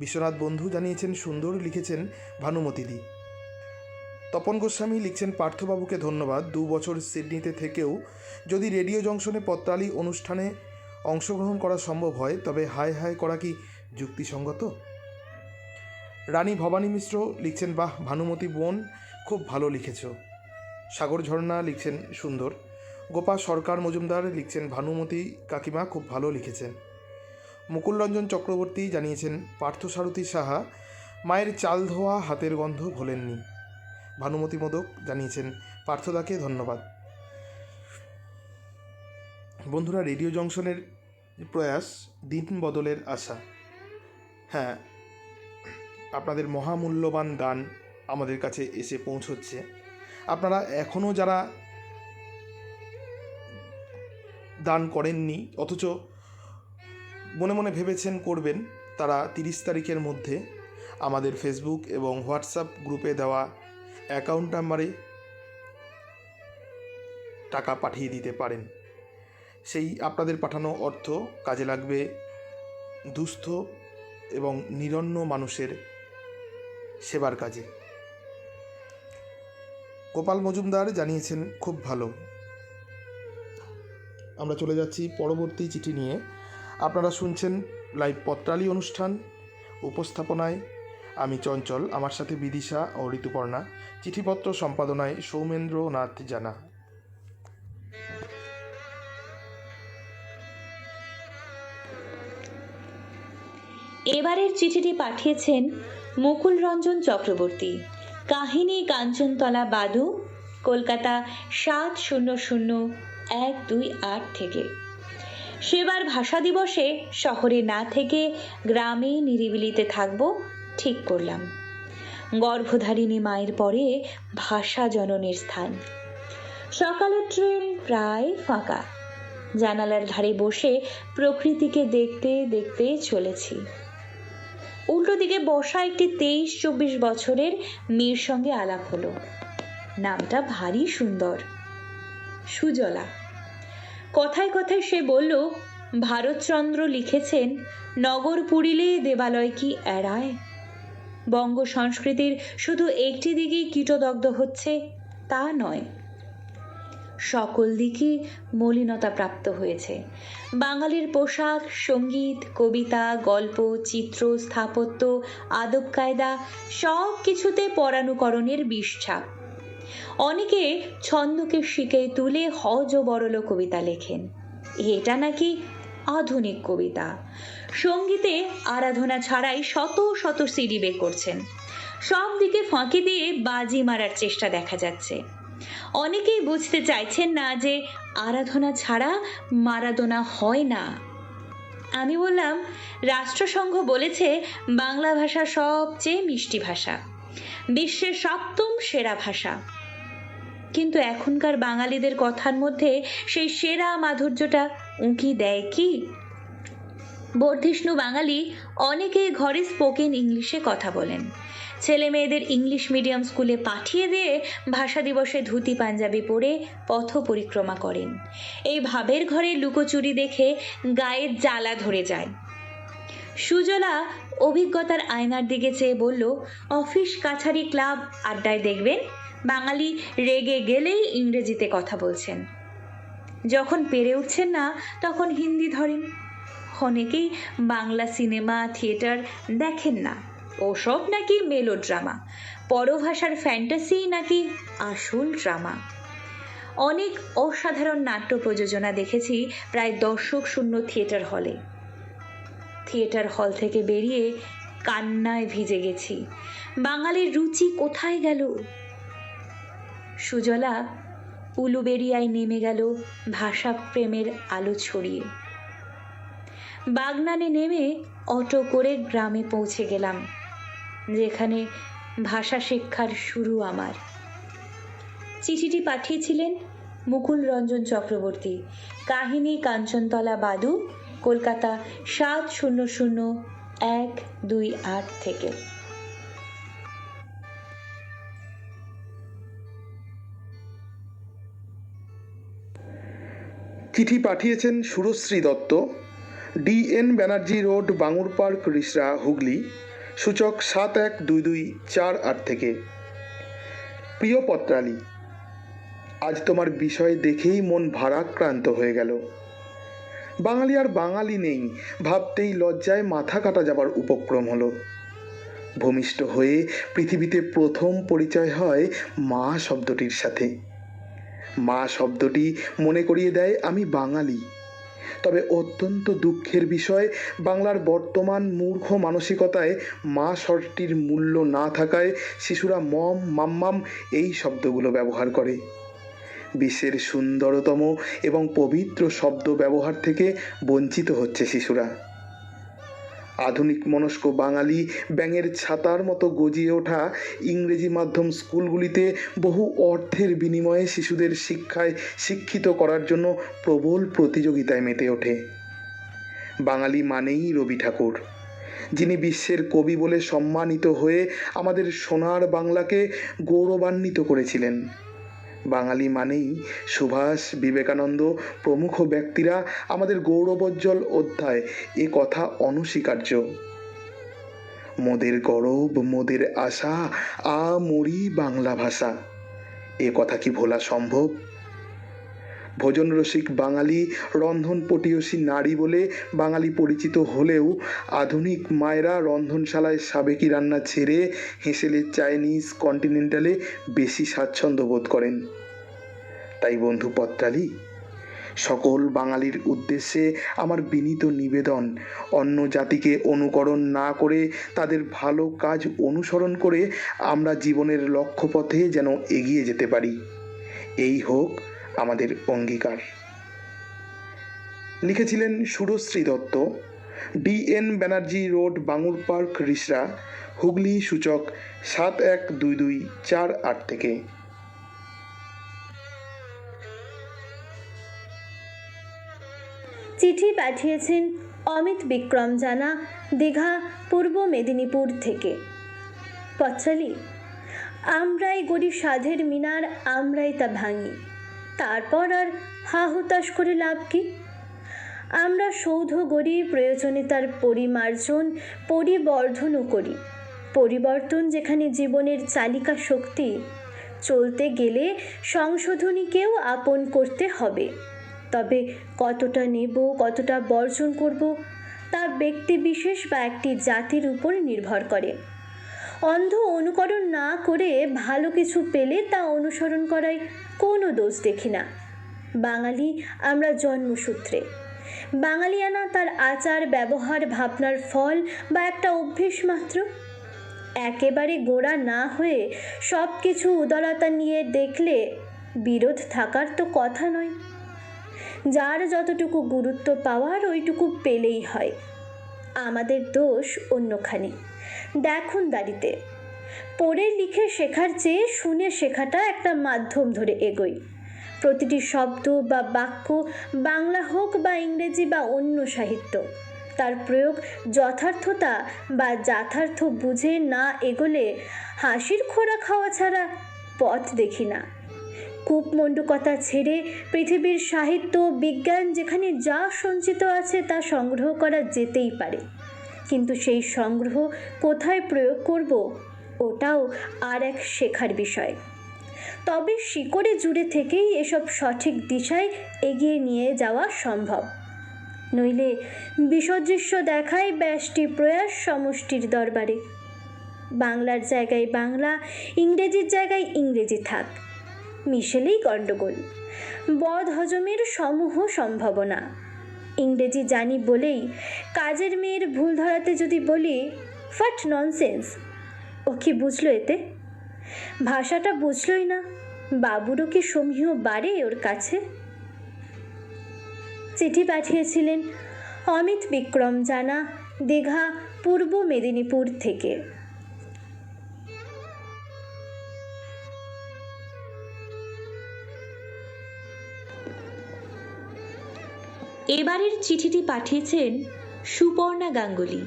বিশ্বনাথ বন্ধু জানিয়েছেন সুন্দর, লিখেছেন ভানুমতিদি। তপন গোস্বামী লিখছেন পার্থবাবুকে ধন্যবাদ। 2 বছর সিডনিতে থেকেও যদি রেডিও জংশনে পত্রালি অনুষ্ঠানে অংশগ্রহণ করা সম্ভব হয় তবে হায় হায় করা কি যুক্তিসঙ্গত? রানী ভবানী মিশ্র লিখছেন বাহ ভানুমতি বোন, খুব ভালো লিখেছ। সাগর ঝর্ণা লিখছেন সুন্দর। গোপা সরকার মজুমদার লিখছেন ভানুমতি কাকিমা খুব ভালো লিখেছেন। মুকুলরঞ্জন চক্রবর্তী জানিয়েছেন পার্থসারথী সাহা মায়ের চাল ধোয়া হাতের গন্ধ ভোলেননি। ভানুমতি মোদক জানিয়েছেন পার্থদাকে ধন্যবাদ। বন্ধুরা, রেডিও জংশনের প্রয়াস দিন বদলের আশা। হ্যাঁ, আপনাদের মহামূল্যবান দান আমাদের কাছে এসে পৌঁছচ্ছে। আপনারা এখনও যারা দান করেননি অথচ মনে মনে ভেবেছেন করবেন, তারা 30 তারিখের মধ্যে আমাদের ফেসবুক এবং হোয়াটসঅ্যাপ গ্রুপে দেওয়া অ্যাকাউন্ট নাম্বারে টাকা পাঠিয়ে দিতে পারেন। সেই আপনাদের পাঠানো অর্থ কাজে লাগবে দুস্থ এবং নিরন্ন মানুষের সেবার কাজে। গোপাল মজুমদার জানিয়েছেন খুব ভালো। আমরা চলে যাচ্ছি পরবর্তী চিঠি নিয়ে। আপনারা শুনছেন লাইভ পত্রালি অনুষ্ঠান। উপস্থাপনায় আমি চঞ্চল, আমার সাথে বিদিশা ও ঋতুপর্ণা। চিঠিপত্র সম্পাদনায় সৌমেন্দ্রনাথ জানা। এবারের চিঠিটি পাঠিয়েছেন মুকুল রঞ্জন চক্রবর্তী। কাহিনী কাঞ্চনতলা বাদু, কলকাতা 700128 থেকে। সেবার ভাষা দিবসে শহরে না থেকে গ্রামে নিরিবিলিতে থাকব ঠিক করলাম। গর্ভধারিণী মায়ের পরে ভাষা জননীর স্থান। সকালের ট্রেন প্রায় ফাঁকা। জানালার ধারে বসে প্রকৃতিকে দেখতে দেখতে চলেছি। উল্টো দিকে বসা একটি 23-24 বছরের মেয়ের সঙ্গে আলাপ হলো। নামটা ভারী সুন্দর। সুজলা। কথায় কথায় সে বলল, ভারতচন্দ্র লিখেছেন, নগর পুরিলে দেবালয় কি এড়ায়। বঙ্গ সংস্কৃতির শুধু একটি দিকেই কীটদগ্ধ হচ্ছে তা নয়, সকল দিকই মলিনতা প্রাপ্ত হয়েছে। বাঙালির পোশাক, সঙ্গীত, কবিতা, গল্প, চিত্র, স্থাপত্য, আদব কায়দা সব কিছুতে পরানুকরণের বিষছাপ। অনেকে ছন্দকে শিখে তুলে হজ ও বরল কবিতা লেখেন, এটা নাকি আধুনিক কবিতা। সঙ্গীতে আরাধনা ছাড়াই শত শত সিডি বের করছেন, সব দিকে ফাঁকি দিয়ে বাজি মারার চেষ্টা দেখা যাচ্ছে। অনেকেই বুঝতে চাইছেন না যে আরাধনা ছাড়া মারাদোনা হয় না। আমি বললাম, রাষ্ট্রসংঘ বলেছে বাংলা ভাষা সবচেয়ে মিষ্টি ভাষা, বিশ্বের 7ম সেরা ভাষা। কিন্তু এখনকার বাঙালিদের কথার মধ্যে সেই সেরা মাধুর্যটা উঁকি দেয় কি? বর্ধিষ্ণু বাঙালি অনেকেই ঘরে স্পোকেন ইংলিশে কথা বলেন, ছেলে মেয়েদের ইংলিশ মিডিয়াম স্কুলে পাঠিয়ে দিয়ে ভাষা দিবসে ধুতি পাঞ্জাবি পরে পথ পরিক্রমা করেন। এই ভাবের ঘরে লুকোচুরি দেখে গায়ের জ্বালা ধরে যায়। সুজলা অভিজ্ঞতার আয়নার দিকে চেয়ে বলল, অফিস কাছারি ক্লাব আড্ডায় দেখবেন বাঙালি রেগে গেলেই ইংরেজিতে কথা বলছেন, যখন পেরে উঠছেন না তখন হিন্দি ধরেন। অনেকেই বাংলা সিনেমা থিয়েটার দেখেন না, ওসব নাকি মেলোড্রামা, পরভাষার ফ্যান্টাসি নাকি আসল ড্রামা। অনেক অসাধারণ নাট্য প্রযোজনা দেখেছি প্রায় দর্শক শূন্য থিয়েটার হলে। থিয়েটার হল থেকে বেরিয়ে কান্নায় ভিজে গেছি, বাঙালির রুচি কোথায় গেল? সুজলা উলুবেড়িয়ায় নেমে গেল ভাষা প্রেমের আলো ছড়িয়ে। বাগনানে নেমে অটো করে গ্রামে পৌঁছে গেলাম, যেখানে ভাষা শিক্ষার শুরু আমার। চিঠিটি পাঠিয়েছিলেন মুকুল রঞ্জন চক্রবর্তী, কাহিনী কাঞ্চনতলা বাদু, কলকাতা 700128 থেকে। চিঠি পাঠিয়েছেন Surashree Dutta, DN Banerjee road, Bangur park, Rishra, Hooghly, সূচক 712248 থেকে। প্রিয় পত্রালী, আজ তোমার বিষয় দেখেই মন ভারাক্রান্ত হয়ে গেল। বাঙালি আর বাঙালি নেই ভাবতেই লজ্জায় মাথা কাটা যাবার উপক্রম হলো। ভূমিষ্ঠ হয়ে পৃথিবীতে প্রথম পরিচয় হয় মা শব্দটির সাথে। মা শব্দটি মনে করিয়ে দেয় আমি বাঙালি। তবে অত্যন্ত দুঃখের বিষয়, বাংলার বর্তমান মূর্খ মানসিকতায় মা শব্দটির মূল্য না থাকায় শিশুরা মম, মাম্মাম এই শব্দগুলো ব্যবহার করে। বিশ্বের সুন্দরতম এবং পবিত্র শব্দ ব্যবহার থেকে বঞ্চিত হচ্ছে শিশুরা। আধুনিক মনস্ক বাঙালি ব্যাঙের ছাতার মতো গজিয়ে ওঠা ইংরেজি মাধ্যম স্কুলগুলিতে বহু অর্থের বিনিময়ে শিশুদের শিক্ষায় শিক্ষিত করার জন্য প্রবল প্রতিযোগিতায় মেতে ওঠে। বাঙালি মানেই রবি ঠাকুর, যিনি বিশ্বের কবি বলে সম্মানিত হয়ে আমাদের সোনার বাংলাকে গৌরবান্বিত করেছিলেন। বাঙালি মানেই সুভাষ, বিবেকানন্দ প্রমুখ ব্যক্তিরা আমাদের গৌরবোজ্জ্বল অধ্যায়, এ কথা অনস্বীকার্য। মোদের গৌরব, মোদের আশা, মরি বাংলা ভাষা, এ কথা কি ভোলা সম্ভব? ভোজন রসিক বাঙালি, রন্ধন পটীয়সী নারী বলে বাঙালি পরিচিত হলেও আধুনিক মায়েরা রন্ধনশালায় সাবেকি রান্না ছেড়ে হেঁসেলে চাইনিজ, কন্টিনেন্টালে বেশি স্বাচ্ছন্দ্য বোধ করেন। তাই বন্ধু পত্রালী, সকল বাঙালির উদ্দেশ্যে আমার বিনীত নিবেদন, অন্য জাতিকে অনুকরণ না করে তাদের ভালো কাজ অনুসরণ করে আমরা জীবনের লক্ষ্যপথে যেন এগিয়ে যেতে পারি, এই হোক আমাদের অঙ্গীকার। লিখেছিলেন Surashree Dutta, DN Banerjee road, Bangur park, Rishra, Hooghly, সূচক 712248 থেকে। চিঠি পাঠিয়েছেন অমিত বিক্রম জানা, দীঘা, পূর্ব মেদিনীপুর থেকে। পত্রালী, আমরাই গড়ি সাধের মিনার, আমরাই তা ভাঙি, তারপর আর হা হুতাশ করে লাভ কি? আমরা সৌধ গড়ি, প্রয়োজনে তার পরিমার্জন পরিবর্ধনও করি। পরিবর্তন যেখানে জীবনের চালিকা শক্তি, চলতে গেলে সংশোধনীকেও আপন করতে হবে। তবে কতটা নেব, কতটা বর্জন করব, তা ব্যক্তি বিশেষ বা একটি জাতির উপর নির্ভর করে। অন্ধ অনুকরণ না করে ভালো কিছু পেলে তা অনুসরণ করায় কোনো দোষ দেখি না। বাঙালি আমরা জন্মসূত্রে। বাঙালিয়ানা তার আচার ব্যবহার ভাবনার ফল বা একটা অভ্যেস মাত্র। একেবারে গোড়া না হয়ে সব কিছু উদারতা নিয়ে দেখলে বিরোধ থাকার তো কথা নয়। যার যতটুকু গুরুত্ব পাওয়ার ওইটুকু পেলেই হয়। আমাদের দোষ অন্যখানে, দেখুন দাঁড়িতে। পড়ে লিখে শেখার চেয়ে শুনে শেখাটা একটা মাধ্যম ধরে এগোই। প্রতিটি শব্দ বা বাক্য, বাংলা হোক বা ইংরেজি বা অন্য সাহিত্য, তার প্রয়োগ যথার্থতা বা যথার্থ বুঝে না এগোলে হাসির খোরা খাওয়া ছাড়া পথ দেখি না। কূপমণ্ডুকতা ছেড়ে পৃথিবীর সাহিত্য বিজ্ঞান যেখানে যা সঞ্চিত আছে তা সংগ্রহ করা যেতেই পারে, কিন্তু সেই সংগ্রহ কোথায় প্রয়োগ করব ওটাও আর এক শেখার বিষয়। তবে শিকড়ে জুড়ে থেকেই এসব সঠিক দিশায় এগিয়ে নিয়ে যাওয়া সম্ভব। নইলে বিসদৃশ্য দেখায় ব্যষ্টি প্রয়াস সমষ্টির দরবারে। বাংলার জায়গায় বাংলা, ইংরেজির জায়গায় ইংরেজি থাক, মিশেলেই গণ্ডগোল। বদ হজমের সমূহ সম্ভাবনা। ইংরেজি জানি বলেই কাজের মেয়ের ভুল ধরাতে যদি বলি ফাট ননসেন্স, ও কি বুঝলো এতে? ভাষাটা বুঝলই না, বাবুরও কি সমীহ বাড়ে ওর কাছে? চিঠি পাঠিয়েছিলেন অমিত বিক্রম জানা, দীঘা, পূর্ব মেদিনীপুর থেকে। এবারের চিঠিটি পাঠিয়েছেন সুপর্ণা গাঙ্গুলি,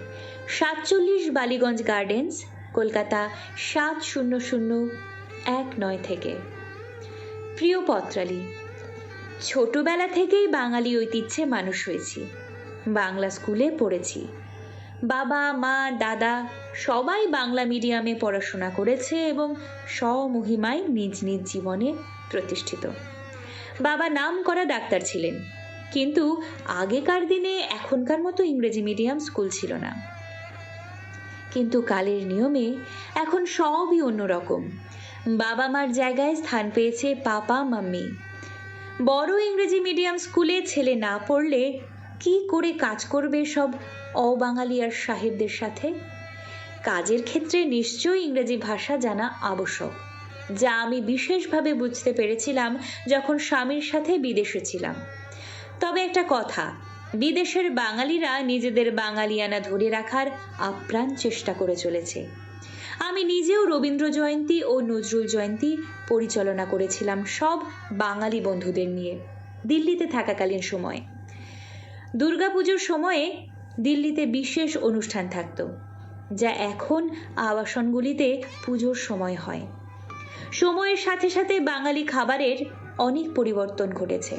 47 বালিগঞ্জ গার্ডেন্স, কলকাতা 700119 থেকে। প্রিয় পত্রালী, ছোটবেলা থেকেই বাঙালি ঐতিহ্যে মানুষ হয়েছি। বাংলা স্কুলে পড়েছি। বাবা মা দাদা সবাই বাংলা মিডিয়ামে পড়াশোনা করেছে এবং স্বমহিমায় নিজ নিজ জীবনে প্রতিষ্ঠিত। বাবা নাম করা ডাক্তার ছিলেন, কিন্তু আগেকার দিনে এখনকার মতো ইংরেজি মিডিয়াম স্কুল ছিল না। কিন্তু কালের নিয়মে এখন সবই অন্যরকম। বাবা মার জায়গায় স্থান পেয়েছে পাপা মাম্মি। বড় ইংরেজি মিডিয়াম স্কুলে ছেলে না পড়লে কি করে কাজ করবে সব অবাঙালিয়ার সাহেবদের সাথে? কাজের ক্ষেত্রে নিশ্চয়ই ইংরেজি ভাষা জানা আবশ্যক, যা আমি বিশেষভাবে বুঝতে পেরেছিলাম যখন স্বামীর সাথে বিদেশে ছিলাম। তবে একটা কথা, বিদেশের বাঙালিরা নিজেদের বাঙালিয়ানা ধরে রাখার আপ্রাণ চেষ্টা করে চলেছে। আমি নিজেও রবীন্দ্র জয়ন্তী ও নজরুল জয়ন্তী পরিচালনা করেছিলাম সব বাঙালি বন্ধুদের নিয়ে দিল্লিতে থাকাকালীন সময়। দুর্গাপুজোর সময়ে দিল্লিতে বিশেষ অনুষ্ঠান থাকত, যা এখন আবাসনগুলিতে পুজোর সময় হয়। সময়ের সাথে সাথে বাঙালি খাবারের অনেক পরিবর্তন ঘটেছে।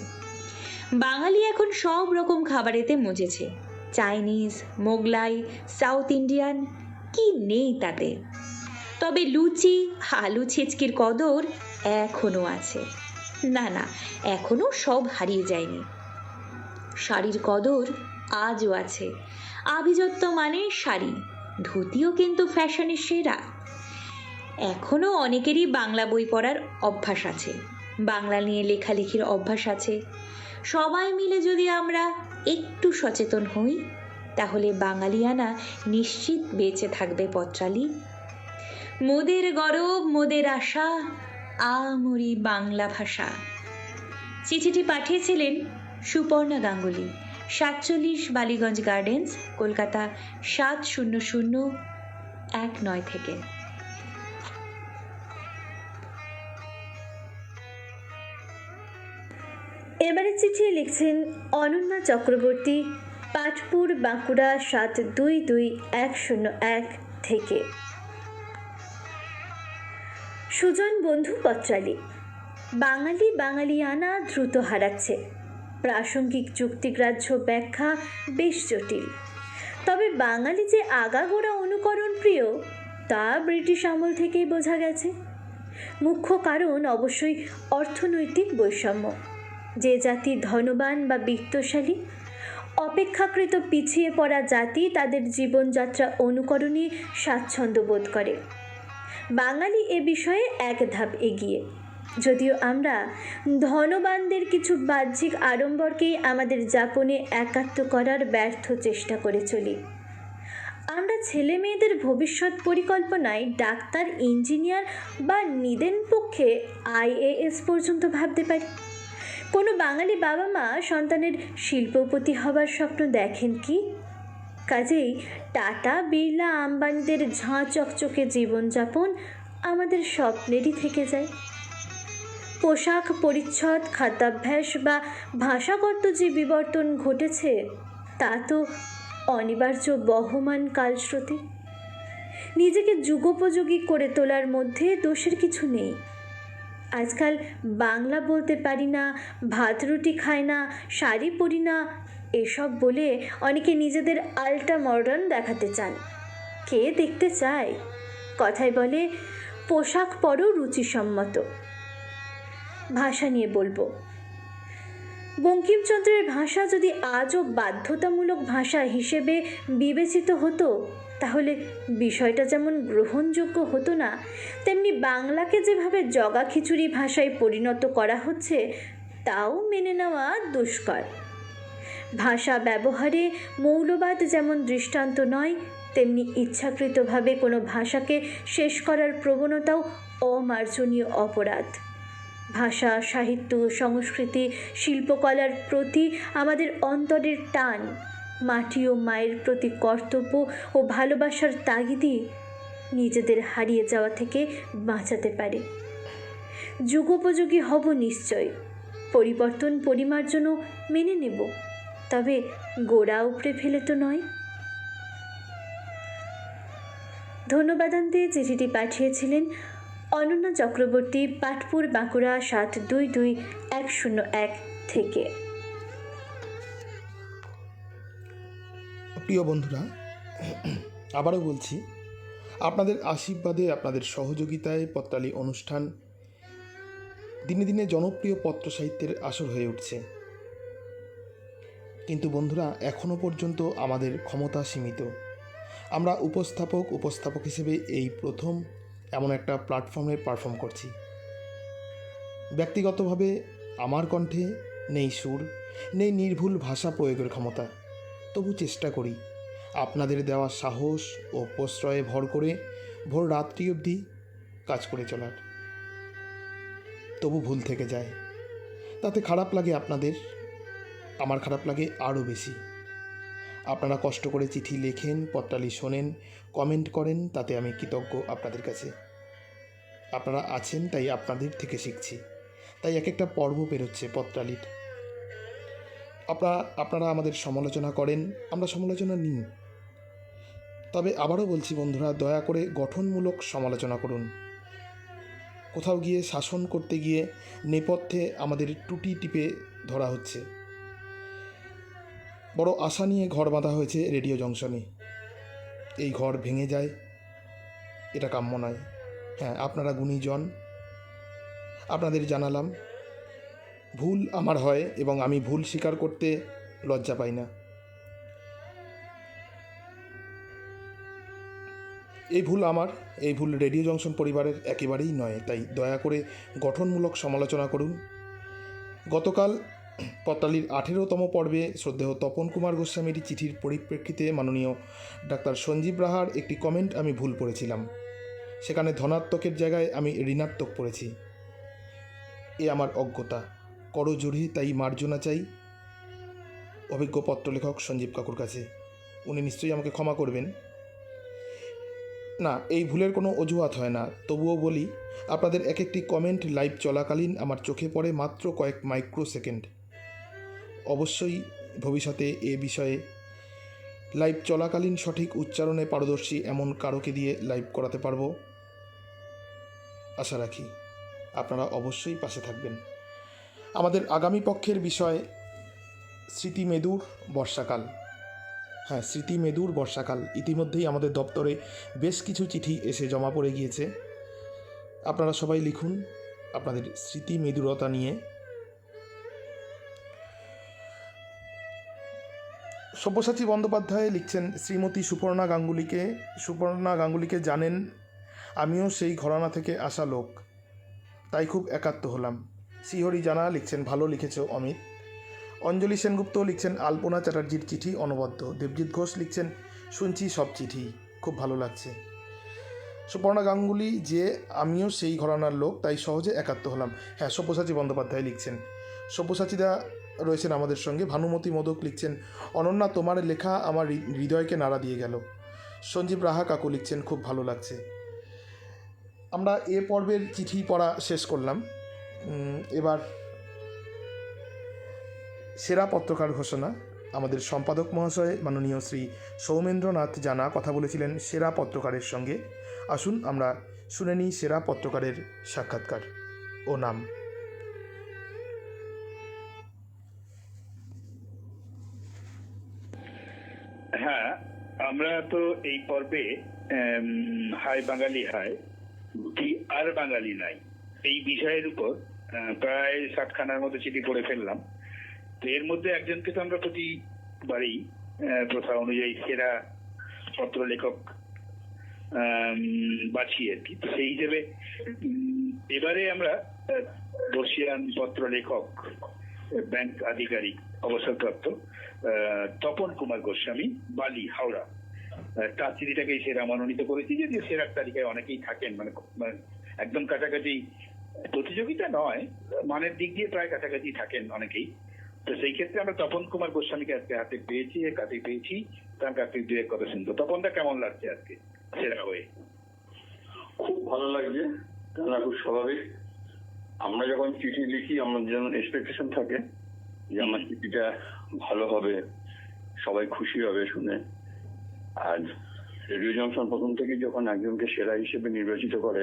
বাঙালি এখন সব রকম খাবারেতে মজেছে। চাইনিজ, মোগলাই, সাউথ ইন্ডিয়ান, কি নেই তাতে। তবে লুচি, আলু ছেচকির কদর এখনো আছে। না না, এখনো সব হারিয়ে যায়নি। শাড়ির কদর আজও আছে। আভিজাত্য মানে শাড়ি, ধুতিও কিন্তু ফ্যাশনের সেরা। এখনো অনেকেরই বাংলা বই পড়ার অভ্যাস আছে, বাংলা নিয়ে লেখালেখির অভ্যাস আছে। সবাই মিলে যদি আমরা একটু সচেতন হই, তাহলে বাঙালিয়ানা নিশ্চিত বেঁচে থাকবে পত্রালী। মোদের গরব, মোদের আশা, আমরি বাংলা ভাষা। চিঠিটি পাঠিয়েছিলেন সুপর্ণা গাঙ্গুলি, 47 বালিগঞ্জ গার্ডেন্স, কলকাতা 700119 থেকে। এবারে চিঠি লিখছেন অনন্যা চক্রবর্তী, পাটপুর, বাঁকুড়া 722101 থেকে। সুজন বন্ধু পত্রালী, বাঙালি বাঙালিয়ানা দ্রুত হারাচ্ছে। প্রাসঙ্গিক যুক্তিগ্রাহ্য ব্যাখ্যা বেশ জটিল। তবে বাঙালি যে আগাগোড়া অনুকরণ প্রিয় তা ব্রিটিশ আমল থেকেই বোঝা গেছে। মুখ্য কারণ অবশ্যই অর্থনৈতিক বৈষম্য। যে জাতি ধনবান বা বিত্তশালী, অপেক্ষাকৃত পিছিয়ে পড়া জাতি তাদের জীবনযাত্রা অনুকরণে স্বাচ্ছন্দ্য বোধ করে। বাঙালি এ বিষয়ে এক ধাপ এগিয়ে, যদিও আমরা ধনবানদের কিছু বাহ্যিক আড়ম্বরকেই আমাদের যাপনে একাত্ম করার ব্যর্থ চেষ্টা করে চলি। আমরা ছেলে মেয়েদের ভবিষ্যৎ পরিকল্পনায় ডাক্তার, ইঞ্জিনিয়ার বা নিদেন পক্ষে IAS পর্যন্ত ভাবতে পারি। কোনো বাঙালি বাবা মা সন্তানের শিল্পপতি হবার স্বপ্ন দেখেন কি? কাজেই টাটা, বিড়লা, আম্বানিদের ঝাঁ চকচকে জীবনযাপন আমাদের স্বপ্নেরই থেকে যায়। পোশাক পরিচ্ছদ, খাদ্যাভ্যাস বা ভাষাগত যে বিবর্তন ঘটেছে তা তো অনিবার্য বহমান কালস্রোতে। নিজেকে যুগোপযোগী করে তোলার মধ্যে দোষের কিছু নেই। আজকাল বাংলা বলতে পারি না, ভাত রুটি খাই না, শাড়ি পরি না, এসব বলে অনেকে নিজেদের আল্ট্রা মডার্ন দেখাতে চান। কে দেখতে চায়? কথায় বলে পোশাক পরও রুচিসম্মত। ভাষা নিয়ে বলবো, বঙ্কিমচন্দ্রের ভাষা যদি আজও বাধ্যতামূলক ভাষা হিসেবে বিবেচিত হতো তাহলে বিষয়টা যেমন গ্রহণযোগ্য হতো না, তেমনি বাংলাকে যেভাবে জগা খিচুড়ি ভাষায় পরিণত করা হচ্ছে তাও মেনে নেওয়া দুষ্কর। ভাষা ব্যবহারে মৌলবাদ যেমন দৃষ্টান্ত নয়, তেমনি ইচ্ছাকৃতভাবে কোনো ভাষাকে শেষ করার প্রবণতাও অমার্জনীয় অপরাধ। ভাষা, সাহিত্য, সংস্কৃতি, শিল্পকলার প্রতি আমাদের অন্তরের টান, মাটি ও মায়ের প্রতি কর্তব্য ও ভালোবাসার তাগিদই নিজেদের হারিয়ে যাওয়া থেকে বাঁচাতে পারে। যুগোপযোগী হব নিশ্চয়, পরিবর্তন পরিমার্জনও মেনে নেব, তবে গোড়া উপড়ে ফেলে তো নয়। ধন্যবাদান্তে চিঠিটি পাঠিয়েছিলেন অনন্যা চক্রবর্তী, পাটপুর, বাঁকুড়া 722101 থেকে। প্রিয় বন্ধুরা, আবারও বলছি, আপনাদের আশীর্বাদে, আপনাদের সহযোগিতায় পত্রালি অনুষ্ঠান দিনে দিনে জনপ্রিয় পত্র সাহিত্যের আসর হয়ে উঠছে। কিন্তু বন্ধুরা, এখনও পর্যন্ত আমাদের ক্ষমতা সীমিত। আমরা উপস্থাপক হিসেবে এই প্রথম এমন একটা প্ল্যাটফর্মে পারফর্ম করছি। ব্যক্তিগতভাবে আমার কণ্ঠে নেই সুর, নেই নির্ভুল ভাষা প্রয়োগের ক্ষমতা। তবু চেষ্টা করি আপনাদের দেওয়া সাহস ও প্রশ্রয়ে ভর করে ভোর রাত্রি অবধি কাজ করে চলার। তবু ভুল থেকে যায়, তাতে খারাপ লাগে আপনাদের, আমার খারাপ লাগে আরও বেশি। আপনারা কষ্ট করে চিঠি লেখেন, পত্রালি শোনেন, কমেন্ট করেন, তাতে আমি কৃতজ্ঞ আপনাদের কাছে। আপনারা আছেন তাই আপনাদের থেকে শিখছি, তাই এক একটা পর্ব পেরোচ্ছে পত্রালির। আপনারা আমাদের সমালোচনা করেন, আমরা সমালোচনা নিই। তবে আবারও বলছি বন্ধুরা, দয়া করে গঠনমূলক সমালোচনা করুন। কোথাও গিয়ে শাসন করতে গিয়ে নেপথ্যে আমাদের টুটি টিপে ধরা হচ্ছে। বড় আশা নিয়ে ঘর বাঁধা হয়েছে রেডিও জংশনে, এই ঘর ভেঙে যায়, এটা কাম্য নয়। হ্যাঁ, আপনারা গুণীজন, আপনাদের জানালাম ভুল আমার হয় এবং আমি ভুল স্বীকার করতে লজ্জা পাই না। এই ভুল আমার, এই ভুল রেডিও জংশন পরিবারের একেবারেই নয়। তাই দয়া করে গঠনমূলক সমালোচনা করুন। গতকাল পত্রালির 18তম পর্বে শ্রদ্ধেয় তপন কুমার গোস্বামীর চিঠির পরিপ্রেক্ষিতে মাননীয় ডাক্তার সঞ্জীব রাহার একটি কমেন্ট আমি ভুল পড়েছিলাম। সেখানে ধনাত্মকের জায়গায় আমি ঋণাত্মক পড়েছি। এ আমার অজ্ঞতা, করজোড়ে তাই মার্জনা চাই অভিজ্ঞ পত্রলেখক সঞ্জীব কাকুর কাছে। উনি নিশ্চয়ই আমাকে ক্ষমা করবেন। না, এই ভুলের কোনো অজুহাত হয় না। তবুও বলি, আপনাদের এক একটি কমেন্ট লাইভ চলাকালীন আমার চোখে পড়ে মাত্র কয়েক মাইক্রোসেকেন্ড। অবশ্যই ভবিষ্যতে এ বিষয়ে লাইভ চলাকালীন সঠিক উচ্চারণে পারদর্শী এমন কারোকে দিয়ে লাইভ করাতে পারবো, আশা রাখি। আপনারা অবশ্যই পাশে থাকবেন। আমাদের আগামী পক্ষের বিষয় স্মৃতিমেদুর বর্ষাকাল। হ্যাঁ, স্মৃতিমেদুর বর্ষাকাল। ইতিমধ্যেই আমাদের দপ্তরে বেশ কিছু চিঠি এসে জমা পড়ে গিয়েছে। আপনারা সবাই লিখুন আপনাদের স্মৃতিমেদুরতা নিয়ে। সব্যসাচী বন্দ্যোপাধ্যায় লিখছেন, শ্রীমতী সুপর্ণা গাঙ্গুলিকে জানেন, আমিও সেই ঘরানা থেকে আসা লোক, তাই খুব একাত্ম হলাম। শ্রীহরি জানা লিখছেন, ভালো লিখেছ অমিত। অঞ্জলি সেনগুপ্ত লিখছেন, আলপনা চ্যাটার্জির চিঠি অনবদ্য। দেবজিৎ ঘোষ লিখছেন, শুনছি সব চিঠি, খুব ভালো লাগছে। সুপর্ণা গাঙ্গুলি যে আমিও সেই ঘরানার লোক, তাই সহজে একাত্ম হলাম। হ্যাঁ, সব্যসাচী বন্দ্যোপাধ্যায় লিখছেন। সব্যসাচীদা রয়েছেন আমাদের সঙ্গে। ভানুমতি মোদক লিখছেন, অনন্যা তোমার লেখা আমার হৃদয়কে নাড়া দিয়ে গেল। সঞ্জীব রাহা কাকু লিখছেন, খুব ভালো লাগছে। আমরা এ পর্বের চিঠি পড়া শেষ করলাম। এবার সেরা পত্রকার ঘোষণা। আমাদের সম্পাদক মহাশয় মাননীয় শ্রী সৌমেন্দ্রনাথ জানা কথা বলেছিলেন সেরা পত্রকারের সঙ্গে। আসুন আমরা শুনে নিই সেরা পত্রকারের সাক্ষাৎকার ও নাম। হ্যাঁ, আমরা তো এই পর্বে হায় বাঙালি হায় কি আর বাঙালি নাই এই বিষয়ের উপর প্রায় 60খানার মতো চিঠি পড়ে ফেললাম। তো এর মধ্যে একজনকে তো আমরা প্রতিবারই প্রথা অনুযায়ী সেরা পত্র লেখক বাছি আর কি। তো সেই হিসেবে এবারে আমরা বর্ষিয়ান পত্র লেখক, ব্যাংক আধিকারিক, অবসরপ্রাপ্ত তপন কুমার গোস্বামী, বালি, হাওড়া, তার চিঠিটাকেই সেরা মনোনীত করেছি। যদিও সেরার তালিকায় অনেকেই থাকেন, মানে একদম কাছাকাছি, প্রতিযোগিতা নয়, মানের দিক দিয়ে প্রায় কাছাকাছি থাকেন অনেকেই। তো সেই ক্ষেত্রে আমরা তপন কুমার গোস্বামীকে আজকে হাতে পেয়েছি, তার কাছ থেকে 2-1 কথা শুনবো। তপনদা, কেমন লাগছে আজকে সেরা হয়ে? খুব ভালো লাগছে, কেননা খুব স্বাভাবিক। আমরা যখন চিঠি লিখি আমাদের যেমন এক্সপেকটেশন থাকে যে আমার চিঠিটা ভালো হবে, সবাই খুশি হবে শুনে। আর রেডিও জংশন প্রথম থেকে যখন একজনকে সেরা হিসেবে নির্বাচিত করে,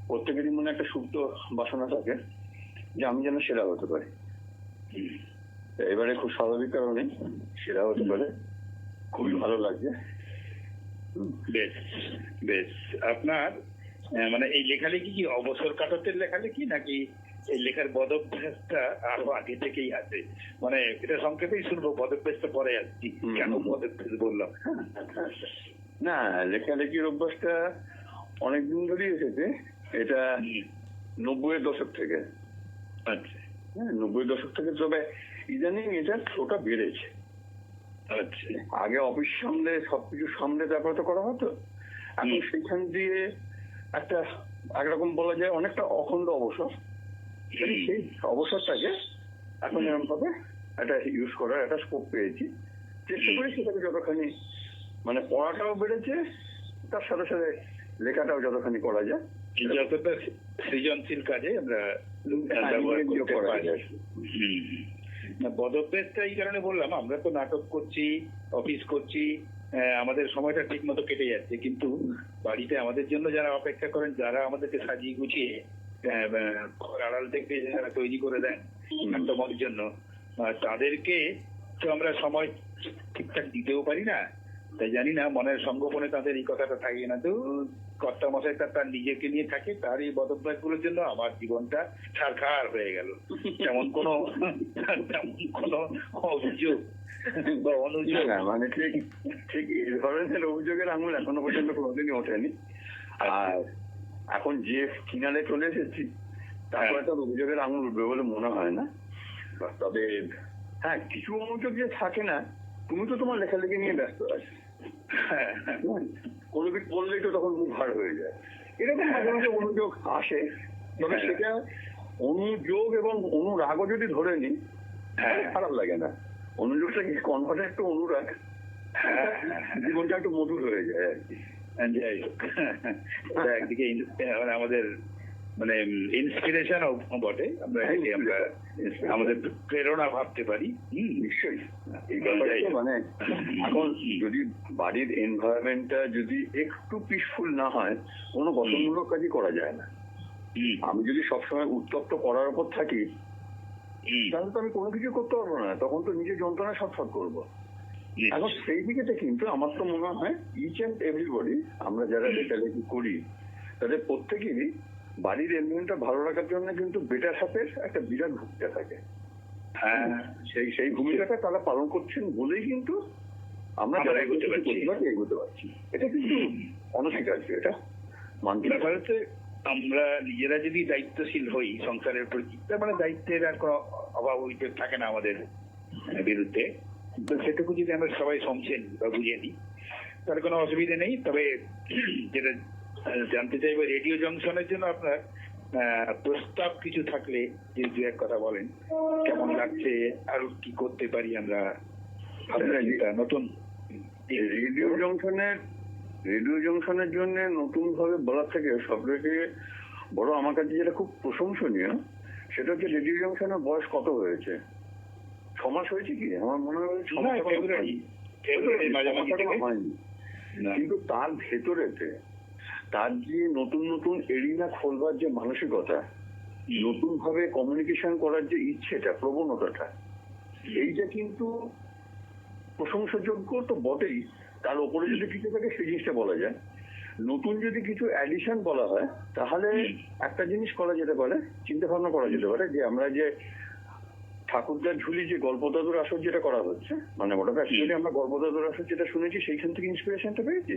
প্রত্যেকেরই মনে একটা সুপ্ত বাসনা থাকে যে আমি যেন সেরা হতে পারি। এবারে খুব স্বাভাবিক কারণে সেরা হতে পারে, খুবই ভালো লাগছে। বেশ বেশ। আপনার মানে এই লেখালেখি কি অবসর কাটাতের লেখালেখি, নাকি এই লেখার বদভ্যাসটা আরো আগে থেকেই আছে? মানে এটা সংক্ষেপেই শুনবো, বদভ্যাসটা পরে আসছি, কেন বদভ্যাস বললাম। না, লেখালেখির অভ্যাসটা অনেকদিন ধরেই এসেছে। এটা 90-এর দশক থেকে। আচ্ছা। হ্যাঁ, 90-এর দশক থেকে। তবে ইদানিং এটা ফ্লোটা বেড়েছে। আচ্ছা। আগে অফিস সামলে সবকিছু সামলে তারপরে তো করা হতো। এখন সেখান দিয়ে একটা একরকম বলা যায় অনেকটা অখণ্ড অবসর, সেই অবসরটাকে এখন এরকম ভাবে একটা ইউজ করার একটা স্কোপ পেয়েছি। চেষ্টা করি সেটাকে যতখানি, মানে পড়াটাও বেড়েছে, তার সাথে সাথে লেখাটাও যতখানি করা যায়, যতটা সৃজনশীল কাজে আমরা বদভ্যাসটা এই কারণে বললাম, আমরা তো নাটক করছি, অফিস করছি, আমাদের সময়টা ঠিক মতো কেটে যাচ্ছে, কিন্তু বাড়িতে আমাদের জন্য যারা অপেক্ষা করেন, যারা আমাদেরকে সাজিয়ে গুছিয়ে আড়াল থেকে যারা তৈরি করে দেন নাটকের জন্য, তাদেরকে তো আমরা সময় ঠিকঠাক দিতেও পারি না। তাই জানি না, মনের সংগোপনে তাদের এই কথাটা থাকে না। তো কর্তা মশাই তার নিজেকে নিয়ে থাকে, তার এই বদভ্যাসগুলোর জন্য আমার জীবনটা ছারখার হয়ে গেল। তেমন কোনো অভিযোগ বা অনুযোগ, মানে ঠিক এই ধরনের অভিযোগের আঙুল এখনো পর্যন্ত কোনোদিনই ওঠেনি। আর এখন যে কিনারে চলে এসেছি, তারপরে তো অভিযোগের আঙুল উঠবে বলে মনে হয় না। তবে হ্যাঁ, কিছু অনুযোগ যে থাকে না, তুমি তো তোমার লেখালেখি নিয়ে ব্যস্ত আছো, কোনো কিছু বললেই তো তখন মুখ ভার হয়ে যায়। এরকম মাঝে মাঝে অনুযোগ আসে, তবে সেটা অনুযোগ এবং অনুরাগও যদি ধরে নি, খারাপ লাগে না। অনুযোগটাকে কনভার্ট একটু অনুরাগ, জীবনটা একটু মধুর হয়ে যায় আর কি। যাই হোক, একদিকে আমাদের মানে ইন্সপিরেশন বটে, আমরা আমাদের প্রেরণা ভাবতে পারি। নিশ্চয়ই এই ব্যাপারটা, মানে এখন যদি বাড়ির এনভায়রনমেন্টটা যদি একটু পিসফুল না হয়, কোনো গঠনমূলক কাজই করা যায় না। আমি যদি সবসময় উত্তপ্ত করার উপর থাকি তাহলে তো আমি কোনো কিছু করতে পারবো না, তখন তো নিজের যন্ত্রণা ছটফট করবো। এখন সেই দিকেতে কিন্তু আমার তো মনে হয় ইচ অ্যান্ড এভরিবডি, আমরা যারা লেখালেখি করি তাদের প্রত্যেকেরই বাড়ির এনভায়রনমেন্টটা ভালো রাখার জন্য কিন্তু বেটার হাফের একটা বিরাট ভূমিকা থাকে। হ্যাঁ, সেই ভূমিকাটা তারা পালন করছেন বলেই কিন্তু আমরা যারা এগোতে পারছি। এটা কিন্তু অনস্বীকার্য, এটা মানতে হবে। ভারতে আমরা নিজেরা যদি দায়িত্বশীল হই সংসারের প্রতি, তার মানে দায়িত্বের আর কোনো অভাব অভিযোগ থাকে না আমাদের বিরুদ্ধে, তো সেটুকু যদি আমরা সবাই সমঝে নিই বা বুঝে নিই তাহলে কোনো অসুবিধা নেই। তবে যেটা জানতে চাইবো, রেডিও জংশনের জন্য আপনার প্রস্তাব কিছু থাকলে যে দু এক কথা বলেন, কেমন লাগছে, আরো কি করতে পারি আমরা নতুন রেডিও জংশনের জন্য নতুন ভাবে বলার থেকে সবথেকে বড় আমার কাছে যেটা খুব প্রশংসনীয় সেটা হচ্ছে রেডিও জংশনের বয়স কত হয়েছে? 6 মাস হয়েছে কি? আমার মনে হয় 6 মাস হয়নি। কিন্তু তার ভেতরেতে তার যে নতুন নতুন এরিনা খোলবার যে মানসিকতা, নতুন ভাবে কমিউনিকেশন করার যে ইচ্ছেটা, প্রবণতাটা, এইটা কিন্তু প্রশংসাযোগ্য তো বটেই। তার উপরে যদি কিছু থাকে সেই জিনিসটা বলা যায়। নতুন যদি কিছু অ্যাডিশন বলা হয় তাহলে একটা জিনিস করা যেতে পারে, চিন্তা ভাবনা করা যেতে পারে যে আমরা যে ঠাকুরদার ঝুলি যে গল্পদাদুর আসর যেটা করা হচ্ছে, মানে ওটা অ্যাকচুয়ালি আমরা গল্পদাদুর আসর যেটা শুনেছি সেইখান থেকে ইন্সপিরেশনটা পেয়েছি।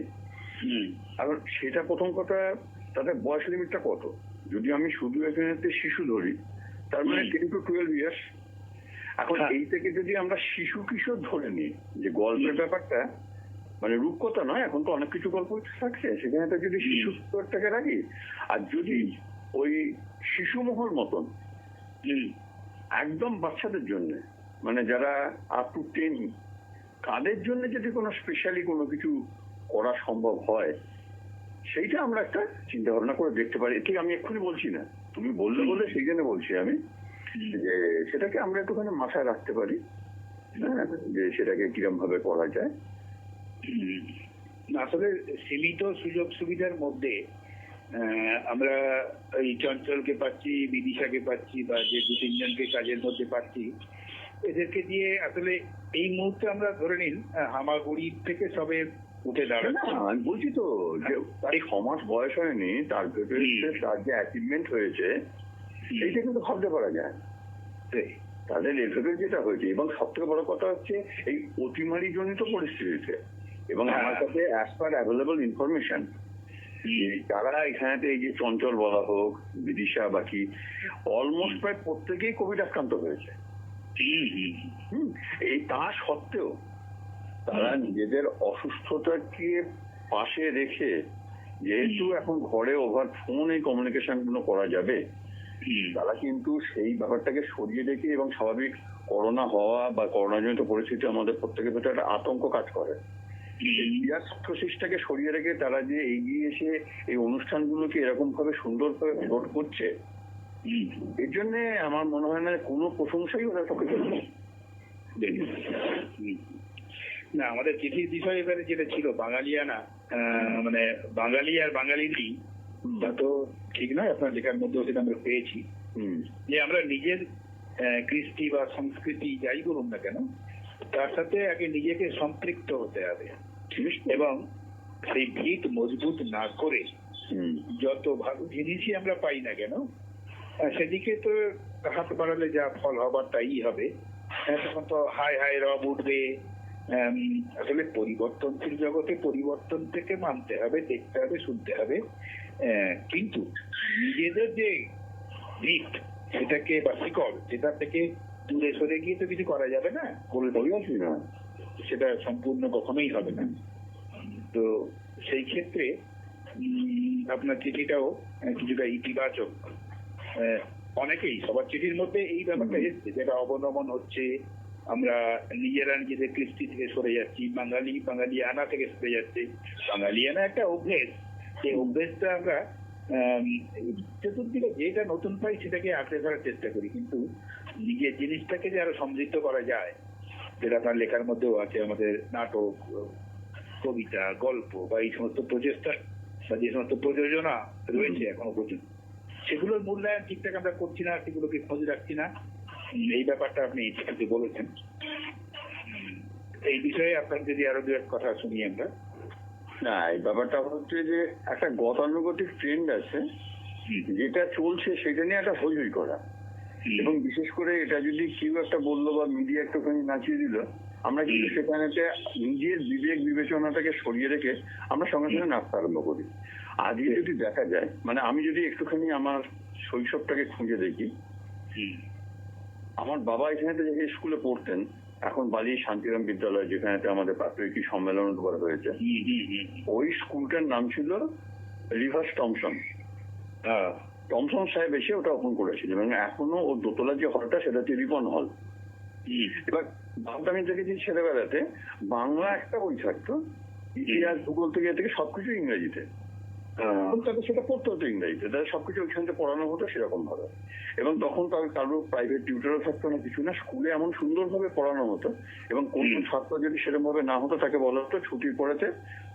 এখন সেটা প্রথম কথা, তাদের বয়স লিমিটটা কত? যদি আমি শুধু এখানে শিশু ধরি তার মানে 10 to 12 ইয়ার্স। এখন এই থেকে যদি আমরা শিশু কিশোর ধরে নিই, যে গল্পের ব্যাপারটা মানে রূপকথা নয়, এখন তো অনেক কিছু গল্প থাকছে, সেখানে তো যদি শিশু কিশোরটাকে রাখি, আর যদি ওই শিশু মহল মতন একদম বাচ্চাদের জন্য, মানে যারা আপ টু 10, তাদের জন্য যদি কোনো স্পেশালি কোনো কিছু করা সম্ভব হয়, সেইটা আমরা একটা চিন্তা ভাবনা করে দেখতে পারি। ঠিক আমি এক্ষুনি বলছি না, তুমি বললে বলে সেই জন্য বলছি আমি, যে সেটাকে আমরা একটুখানি মাথায় রাখতে পারি, হ্যাঁ, যে সেটাকে কিরম ভাবে করা যায়। আসলে সীমিত সুযোগ সুবিধার মধ্যে আমরা এই চঞ্চলকে পাচ্ছি, বিদিশাকে পাচ্ছি, বা যে 2-3 জনকে কাজের মধ্যে পাচ্ছি, এদেরকে দিয়ে আসলে এই মুহূর্তে আমরা ধরে নিন হামাগুড়ি থেকে সবে উঠে দাঁড়াচ্ছে। আমি বলছি তো যে তার 6 মাস বয়স হয়নি, তার ভেতরে তার যে অ্যাচিভমেন্ট হয়েছে সেইটা কিন্তু ভাবতে পারা যায়। তাদের ভেতরে যেটা হয়েছে, এবং সব থেকে বড় কথা হচ্ছে এই অতিমারি জনিত পরিস্থিতিতে, এবং আমার কাছে অ্যাজ পার অ্যাভেলেবল ইনফরমেশন, যারা এখানে এই যে চঞ্চল বলা হোক, বিদিশা, বাকি অলমোস্ট প্রায় প্রত্যেকেই কোভিড আক্রান্ত হয়েছে। এই তা সত্ত্বেও তারা নিজেদের অসুস্থতাকে পাশে রেখে, যেহেতু এখন ঘরে ওভার ফোন এই কমিউনিকেশন গুলো করা যাবে, তারা কিন্তু সেই ব্যাপারটাকে সরিয়ে রেখে, এবং স্বাভাবিক করোনা হওয়া বা করোনাজনিত পরিস্থিতি আমাদের প্রত্যেকের ভেতরে একটা আতঙ্ক কাজ করে, সরিয়ে রেখে তারা যে এগিয়ে এসে এই অনুষ্ঠানগুলোকে এরকম ভাবে সুন্দরভাবে ফ্লোট করছে, এর জন্য আমার মনে হয় না কোনো প্রশংসাই ওদের পক্ষে চলবে না। আমাদের চিঠির বিষয় এবারে যেটা ছিল বাঙালিয়ানা, মানে বাঙালি আর বাঙালিরই, তা তো ঠিক নয়। আপনার লেখার মধ্যেও সেটা আমরা পেয়েছি যে আমরা নিজের কৃষ্টি বা সংস্কৃতি যাই বলুন না কেন, তার সাথে আগে নিজেকে সম্পৃক্ত হতে হবে, এবং সেই ভিত মজবুত না করে যত ভালো জিনিসই আমরা পাই না কেন সেদিকে তো হাত বাড়ালে যা ফল হবার তাই হবে। তখন তো হাই হাই রব উঠবে। আসলে পরিবর্তনশীল জগতে পরিবর্তন থেকে মানতে হবে, দেখতে হবে, শুনতে হবে, কিন্তু নিজেদের যে ভিত সেটাকে বা শিকড়, সেটা থেকে দূরে সরে গিয়ে তো কিছু করা যাবে না, সেটা সম্পূর্ণ কখনোই হবে না। তো সেই ক্ষেত্রে আপনার চিঠিটাও কিছুটা ইতিবাচক। অনেকেই সবার চিঠির মধ্যে এই ব্যাপারটা এসছে, যেটা অবনমন হচ্ছে, আমরা নিজেরা নিজেদের কৃষ্টি থেকে সরে যাচ্ছি, বাঙালি আনা থেকে সরে যাচ্ছে। বাঙালি আনা একটা অভ্যেস, সেই অভ্যেসটা আমরা চতুর্দিকে যেটা নতুন পাই সেটাকে আঁকড়ে ধরার চেষ্টা করি, কিন্তু নিজের জিনিসটাকে যে আরো সমৃদ্ধ করা যায়, যেটা আপনার লেখার মধ্যেও আছে, আমাদের নাটক, কবিতা, গল্প বা এই সমস্ত প্রচেষ্টা বা যে সমস্ত প্রযোজনা রয়েছে এখনো পর্যন্ত, সেগুলোর মূল্যায়ন ঠিকঠাক আমরা করছি না, সেগুলোকে খোঁজ রাখছি না। এই ব্যাপারটা আপনি ইতিমধ্যে বলেছেন। এই বিষয়ে আপনার যদি আরো দু এক কথা শুনি আমরা। না, এই ব্যাপারটা হচ্ছে যে একটা গতানুগতিক ট্রেন্ড আছে, যেটা চলছে সেটা নিয়ে একটা হই হই করা, এবং বিশেষ করে এটা যদি কেউ একটা বললো বা মিডিয়া একটুখানি নাচিয়ে দিল, আমরা কিন্তু সেখানে নিজের বিবেক বিবেচনাটাকে সরিয়ে রেখে আমরা সঙ্গে সঙ্গে নাচতে আরম্ভ করি। আজকে যদি দেখা যায়, মানে আমি যদি একটুখানি আমার শৈশবটাকে খুঁজে দেখি, আমার বাবা এখানে যে স্কুলে পড়তেন, এখন বালি শান্তিরাম বিদ্যালয়, যেখানে আমাদের প্রাথমিক সম্মেলন করা হয়েছে, ওই স্কুলটার নাম ছিল রিভার্স টমসন। টমসন সাহেব এসে ওটা ওপেন করেছিল, এবং এখনো ওর দোতলার যে হলটা সেটা হচ্ছে রিপন হল। এবার বাবা, আমি দেখেছি ছেলেবেলাতে বাংলা একটা বই থাকতো, ইতিহাস ভূগোল থেকে সবকিছু ইংরেজিতে, তাদের সেটা পড়তে হতো ইংরেজিতে, তাদের সবকিছু ওইখান থেকে পড়ানো হতো সেরকম ভাবে। এবং তখন তাদের কারোর প্রাইভেট টিউটরও থাকতো না, কিছু না, স্কুলে এমন সুন্দরভাবে পড়ানো হতো। এবং কোন ছাত্র যদি সেরকম ভাবে না হতো, তাকে বলা হতো ছুটির পরেতে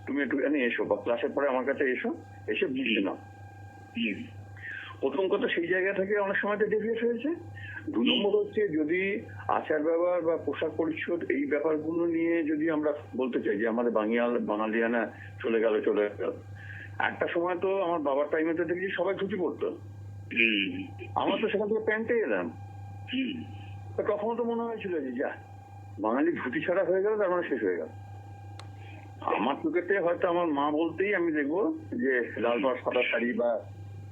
তুমি একটুখানি এসো, বা ক্লাসের পরে আমার কাছে এসে বুঝে নাও। প্রথম কথা, সেই জায়গা থেকে অনেক সময় ডেভিয়েট হয়েছে। 2 নম্বর হচ্ছে, যদি আচার ব্যবহার বা পোশাক পরিচ্ছদ এই ব্যাপারগুলো নিয়ে যদি আমরা বলতে চাই যে আমাদের বাঙালিয়ানা চলে গেল। একটা সময় তো আমার বাবার টাইমে তো দেখছি সবাই ধুতি পড়তো, আমরা তো সেখান থেকে প্যান্টে এলাম। তখন তো মনে হয়েছিল যে যা, বাঙালি ধুতি ছাড়া হয়ে গেল, তার মানে শেষ হয়ে গেল। আমার চোখেতে হয়তো আমার মা বলতেই আমি দেখবো যে লাল পাড় সাদা শাড়ি বা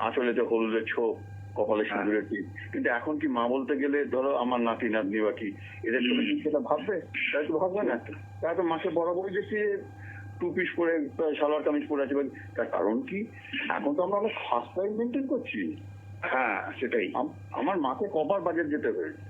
আঁচলেতে হলুদের ছোপ, কপালে সিঁদুরের টিপ। কিন্তু এখন কি মা বলতে গেলে, ধরো আমার নাতি নাতনি বা কি, এদের চোখে কি সেটা ভাববে? তারা তো ভাববে না। তারা তো মাসে বরাবরই দেখছি 2 পিস পরে সালোয়ার কামিজ পরে আছে। তার কারণ কি, এখন তো আমরা অনেক ফার্স্ট টাইম মেনটেন করছি। হ্যাঁ, সেটাই। আমার মাকে কবার বাজার যেতে হয়েছে,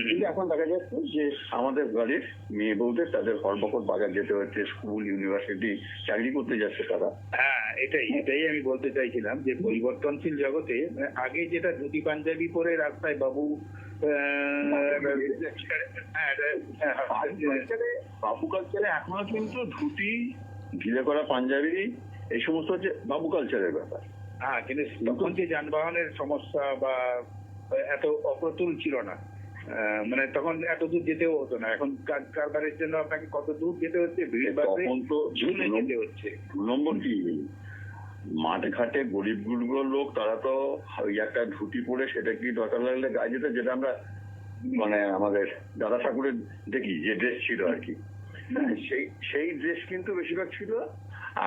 কিন্তু এখন দেখা যাচ্ছে যে আমাদের বাড়ির মেয়ে বউদের তাদের হরবকর বাজার যেতে হচ্ছে, স্কুল ইউনিভার্সিটি চাকরি করতে যাচ্ছে তারা। হ্যাঁ, এটাই আমি বলতে চাইছিলাম যে পরিবর্তনশীল জগতে আগে যেটা ধুতি পাঞ্জাবি পরে রাস্তায় বাবু বাবু কালচারে এখনো কিন্তু ধুতি, ঢিলে করা পাঞ্জাবি, এই সমস্ত হচ্ছে বাবু কালচারের ব্যাপার। হ্যাঁ, কিন্তু তখন যে যানবাহনের সমস্যা বা এত অপ্রতুল ছিল না, মানে তখন এত দূর যেতেও হতো না। এখন কারবারের জন্য আপনাকে কত দূর যেতে হচ্ছে, ভিড় বাড়ছে, তখন তো ঝুলে যেতে হচ্ছে। 2 নম্বর কি, মাঠ ঘাটে গরিব গুলো লোক, তারা তো ওই একটা ধুতি পরে সেটা কি দরকার লাগলে গায়ে যেত, যেটা আমরা মানে আমাদের দাদা ঠাকুরের দেখি যে ড্রেস ছিল আর কি, সেই ড্রেস কিন্তু বেশিরভাগ ছিল।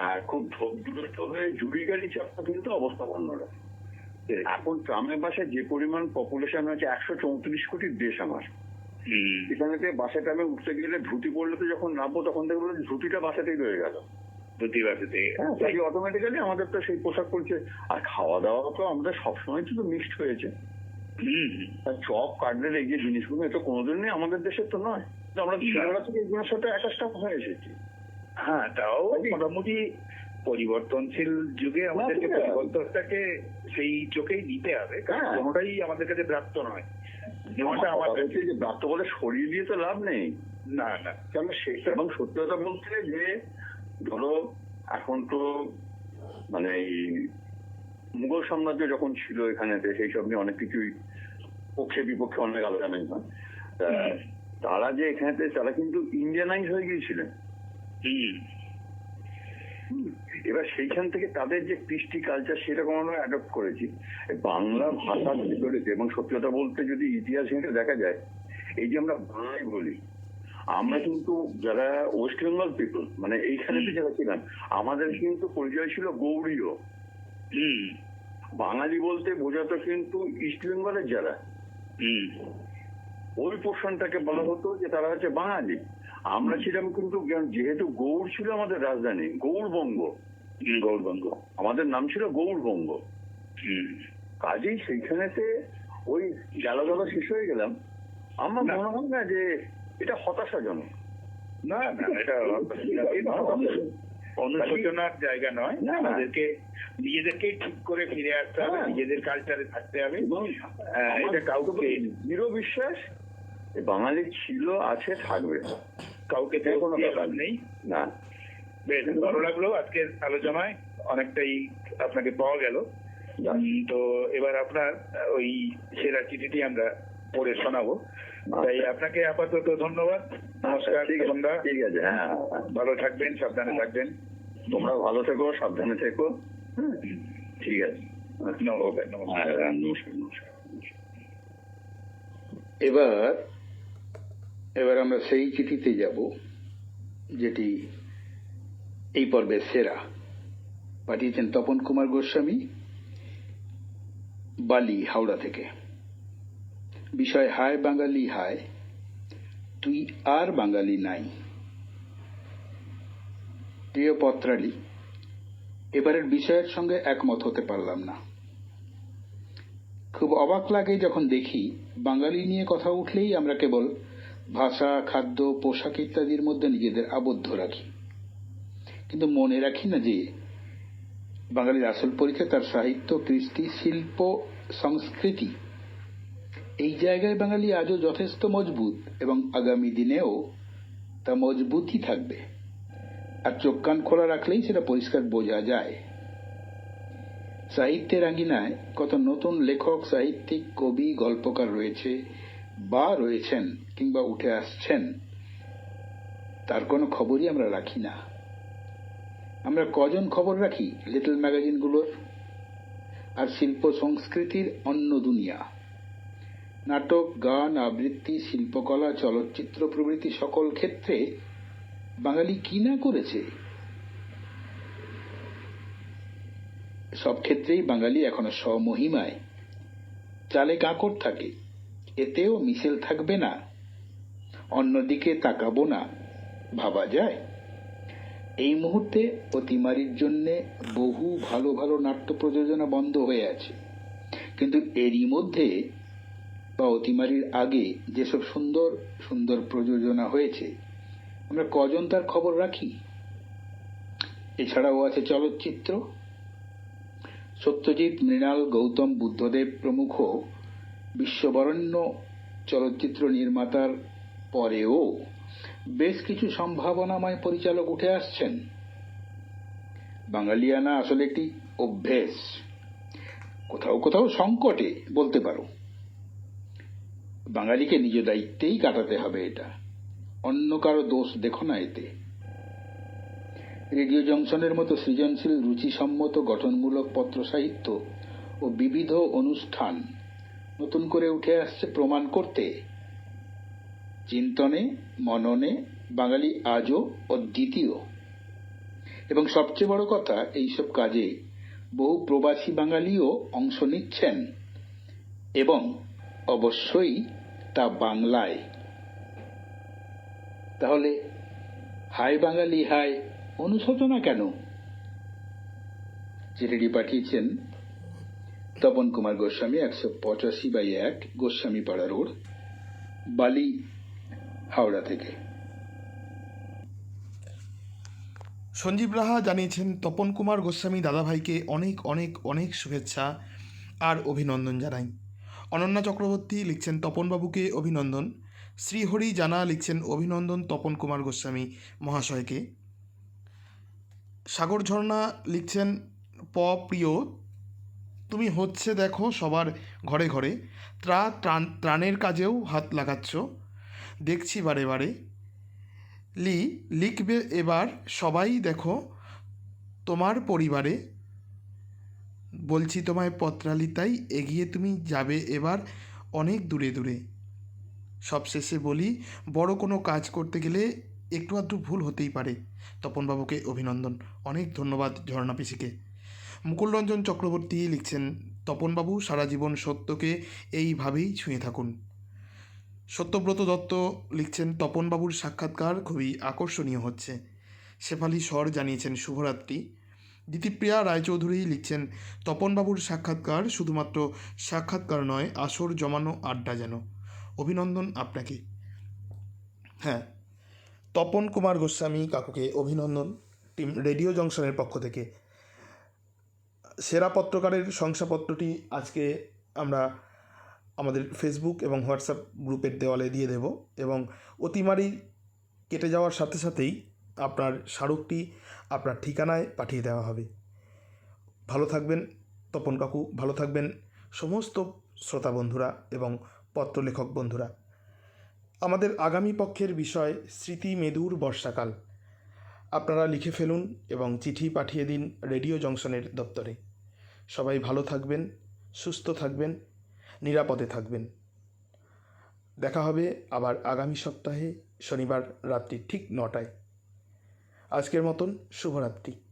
আর খুব ধোপ দূরত্ব হয়ে জুড়ি গাড়ি চাপটা কিন্তু অবস্থা অন্যরা। এখন ট্রামের বাসে যে পরিমাণ পপুলেশন হয়েছে, 134 কোটির দেশ আমার, এখানে বাসে ট্রামে উঠতে গেলে ধুতি পড়লে তো যখন নামবো তখন দেখবো ধুতিটা বাসাতেই রয়ে গেল, ধুতি বাসাতে। অটোমেটিক্যালি আমাদের তো সেই পোশাক পড়ছে। আর খাওয়া দাওয়া তো আমাদের সবসময় তো মিক্সড হয়েছে। চপ কাটলেট এই যে জিনিসগুলো, এটা কোনোদিনই আমাদের দেশের তো নয়, আমরা ছেলেবেলা থেকে এগুলোর সাথে অ্যাটাচড হয়ে এসেছি। হ্যাঁ, তাও মোটামুটি পরিবর্তনশীল যুগে আমাদেরকে পরিবর্তনটাকে সেই চোখেই নিতে হবে, কারণ কোনোটাই আমাদের কাছে ব্রাত্য নয়। যেমনটা আমাদের যে ব্রাত্য বলে সরিয়ে দিয়ে তো লাভ নেই। না, কেন সেটা, এবং সত্যি কথা বলতে যে ধরো এখন তো মানে এই মুঘল সাম্রাজ্য যখন ছিল এখানে, সেই সব নিয়ে অনেক কিছুই পক্ষে বিপক্ষে অনেক আলোচনা হয়। তারা যে এখানে, তারা কিন্তু ইন্ডিয়ানাইজ হয়ে গিয়েছিলেন। এবার সেইখান থেকে তাদের যে কৃষ্টি কালচার, সেরকম আমরা অ্যাডপ্ট করেছি বাংলা ভাষার ভিতরে। এবং সত্যি কথা বলতে যদি ইতিহাস ঘেঁটে দেখা যায়, এই যে আমরা বাংলায় বলি, আমরা কিন্তু যারা ওয়েস্ট বেঙ্গল পিপল, মানে এইখানে যারা ছিলাম, আমাদের কিন্তু পরিচয় ছিল গৌড়ীয়। বাঙালি বলতে বোঝাতো কিন্তু ইস্ট বেঙ্গলের যারা, ওই পোর্শনটাকে বলা হতো যে তারা হচ্ছে বাঙালি। আমরা ছিলাম কিন্তু, যেহেতু গৌড় ছিল আমাদের রাজধানী, গৌড়বঙ্গ, আমাদের নাম ছিল গৌড়বঙ্গ। কাজেই সেইখানেতে ওই জ্বালা শেষ হয়ে গেলাম। আমার মনে হয় না যে এটা হতাশাজনক। না, এটা অনুশোচনার জায়গা নয়। আমাদেরকে নিজেদেরকেই ঠিক করে ফিরে আসতে হবে, নিজেদের কালচারে থাকতে হবে। এটা কাউকে দৃঢ় বিশ্বাস বাঙালি ছিল, আছে, থাকবে, কাউকে কোনো ব্যাপার নেই। না, বেশ ভালো লাগলো আজকের আলোচনায়, অনেকটাই আপনাকে পাওয়া গেল। তো এবার আপনার ওই সেরা চিঠিটি আমরা পড়ে শোনাবো। তাই আপনাকে আপাতত ধন্যবাদ। নমস্কার তপনদা। ঠিক আছে, হ্যাঁ, ভালো থাকবেন, সাবধানে থাকবেন। তোমরা ভালো থেকো, সাবধানে থেকো। হ্যাঁ, ঠিক আছে। নমস্কার। নমস্কার। হ্যাঁ, নমস্কার নমস্কার। এবার আমরা সেই চিঠিতে যাব যেটি এই পর্বের সেরা। পাঠিয়েছেন তপন কুমার গোস্বামী, বালি, হাওড়া থেকে। বিষয়: হায় বাঙালি হায়, তুই আর বাঙালি নাই। প্রিয় পত্রালি, এবারের বিষয়ের সঙ্গে একমত হতে পারলাম না। খুব অবাক লাগে যখন দেখি বাঙালি নিয়ে কথা উঠলেই আমরা কেবল ভাষা, খাদ্য, পোশাক ইত্যাদির মধ্যে নিজেদের আবদ্ধ রাখি, কিন্তু মনে রাখি না যে বাঙালির আসল পরিচয় তার সাহিত্য, কৃষ্টি, শিল্প, সংস্কৃতি। এই জায়গায় বাঙালি আজও যথেষ্ট মজবুত এবং আগামী দিনেও তা মজবুতই থাকবে। আর চোখ কান খোলা রাখলেই সেটা পরিষ্কার বোঝা যায়। সাহিত্যের আঙ্গিনায় কত নতুন লেখক, সাহিত্যিক, কবি, গল্পকার রয়েছে বা রয়েছেন কিংবা উঠে আসছেন, তার কোনো খবরই আমরা রাখি না। আমরা কজন খবর রাখি লিটল ম্যাগাজিনগুলোর? আর শিল্প সংস্কৃতির অন্য দুনিয়া, নাটক, গান, আবৃত্তি, শিল্পকলা, চলচ্চিত্র প্রভৃতি সকল ক্ষেত্রে বাঙালি কি না করেছে। সব ক্ষেত্রেই বাঙালি এখনো স্বমহিমায়। চালে কাঁকড় থাকে, এতেও মিশেল থাকবে না, অন্যদিকে তাকাবো না, ভাবা যায়? এই মুহূর্তে অতিমারির জন্য বহু ভালো ভালো নাট্য প্রযোজনা বন্ধ হয়ে আছে, কিন্তু এরই মধ্যে বা অতিমারির আগে যেসব সুন্দর সুন্দর প্রযোজনা হয়েছে, আমরা কজন তার খবর রাখি? এছাড়াও আছে চলচ্চিত্র। সত্যজিৎ, মৃণাল, গৌতম বুদ্ধদেব প্রমুখ বিশ্ববরেণ্য চলচ্চিত্র নির্মাতার পরেও বেশ কিছু সম্ভাবনাময় পরিচালক উঠে আসছেন। বাঙালিয়ানা আসলে একটি অভ্যেস, কোথাও কোথাও সংকটে বলতে পারো। বাঙালিকে নিজ দায়িত্বেই কাটাতে হবে এটা, অন্য কারো দোষ দেখো না এতে। রেডিও জংশনের মতো সৃজনশীল, রুচিসম্মত, গঠনমূলক পত্র সাহিত্য ও বিবিধ অনুষ্ঠান নতুন করে উঠে আসছে প্রমাণ করতে চিন্তনে, মননে বাঙালি আজও অদ্বিতীয়। এবং সবচেয়ে বড় কথা, এইসব কাজে বহু প্রবাসী বাঙালিও অংশ নিচ্ছেন, এবং অবশ্যই তা বাংলায়। তাহলে হায় বাঙালি হায় অনুশোচনা কেন? চিঠিটি পাঠিয়েছেন তপন কুমার গোস্বামী, 185/1 গোস্বামীপাড়া রোড, বালি, হাওড়া থেকে। সঞ্জীব রাহা জানিয়েছেন, তপন কুমার গোস্বামী দাদাভাইকে অনেক অনেক অনেক শুভেচ্ছা আর অভিনন্দন জানাই। অনন্যা চক্রবর্তী লিখছেন, তপনবাবুকে অভিনন্দন। শ্রীহরি জানা লিখছেন, অভিনন্দন তপন কুমার গোস্বামী মহাশয়কে। সাগর ঝর্ণা লিখছেন, প্রিয়, তুমি হচ্ছে দেখো সবার ঘরে ঘরে ত্রাণের কাজেও হাত লাগাচ্ছ, দেখছি বারে বারে। লিখবে এবার সবাই দেখো তোমার পরিবারে, বলছি তোমায় পত্রালি, তাই এগিয়ে তুমি যাবে এবার অনেক দূরে দূরে। সবশেষে বলি, বড় কোনো কাজ করতে গেলে একটু আধটু ভুল হতেই পারে। তপনবাবুকে অভিনন্দন। অনেক ধন্যবাদ ঝর্ণা পিসিকে। মুকুলরঞ্জন চক্রবর্তী লিখছেন, তপনবাবু সারা জীবন সত্যকে এইভাবেই ছুঁয়ে থাকুন। সত্যব্রত দত্ত লিখছেন, তপনবাবুর সাক্ষাৎকার খুবই আকর্ষণীয় হচ্ছে। শেফালি স্বর জানিয়েছেন, শুভরাত্রি। দিতিপ্রিয়া রায়চৌধুরী লিখছেন, তপনবাবুর সাক্ষাৎকার শুধুমাত্র সাক্ষাৎকার নয়, আসর জমানো আড্ডা যেন। অভিনন্দন আপনাকে। হ্যাঁ, তপন কুমার গোস্বামী কাকুকে অভিনন্দন টিম রেডিও জংশনের পক্ষ থেকে। সেরা পত্রকারের শংসাপত্রটি আজকে আমরা আমাদের ফেসবুক এবং হোয়াটসঅ্যাপ গ্রুপের দেওয়ালে দিয়ে দেব, এবং অতিমারি কেটে যাওয়ার সাথে সাথেই আপনার স্মারকটি আপনার ঠিকানায় পাঠিয়ে দেওয়া হবে। ভালো থাকবেন, তপন কাকু ভালো থাকবেন, সমস্ত শ্রোতা বন্ধুরা এবং পত্রলেখক বন্ধুরা। আমাদের আগামী পক্ষের বিষয় স্মৃতি মেদুর বর্ষাকাল। আপনারা লিখে ফেলুন এবং চিঠি পাঠিয়ে দিন রেডিও জংশনের দপ্তরে। সবাই ভালো থাকবেন, সুস্থ থাকবেন, নিরাপদে থাকবেন। দেখা হবে আবার আগামী সপ্তাহে শনিবার রাত্রি ঠিক 9টায়। আজকের মতন শুভরাত্রি।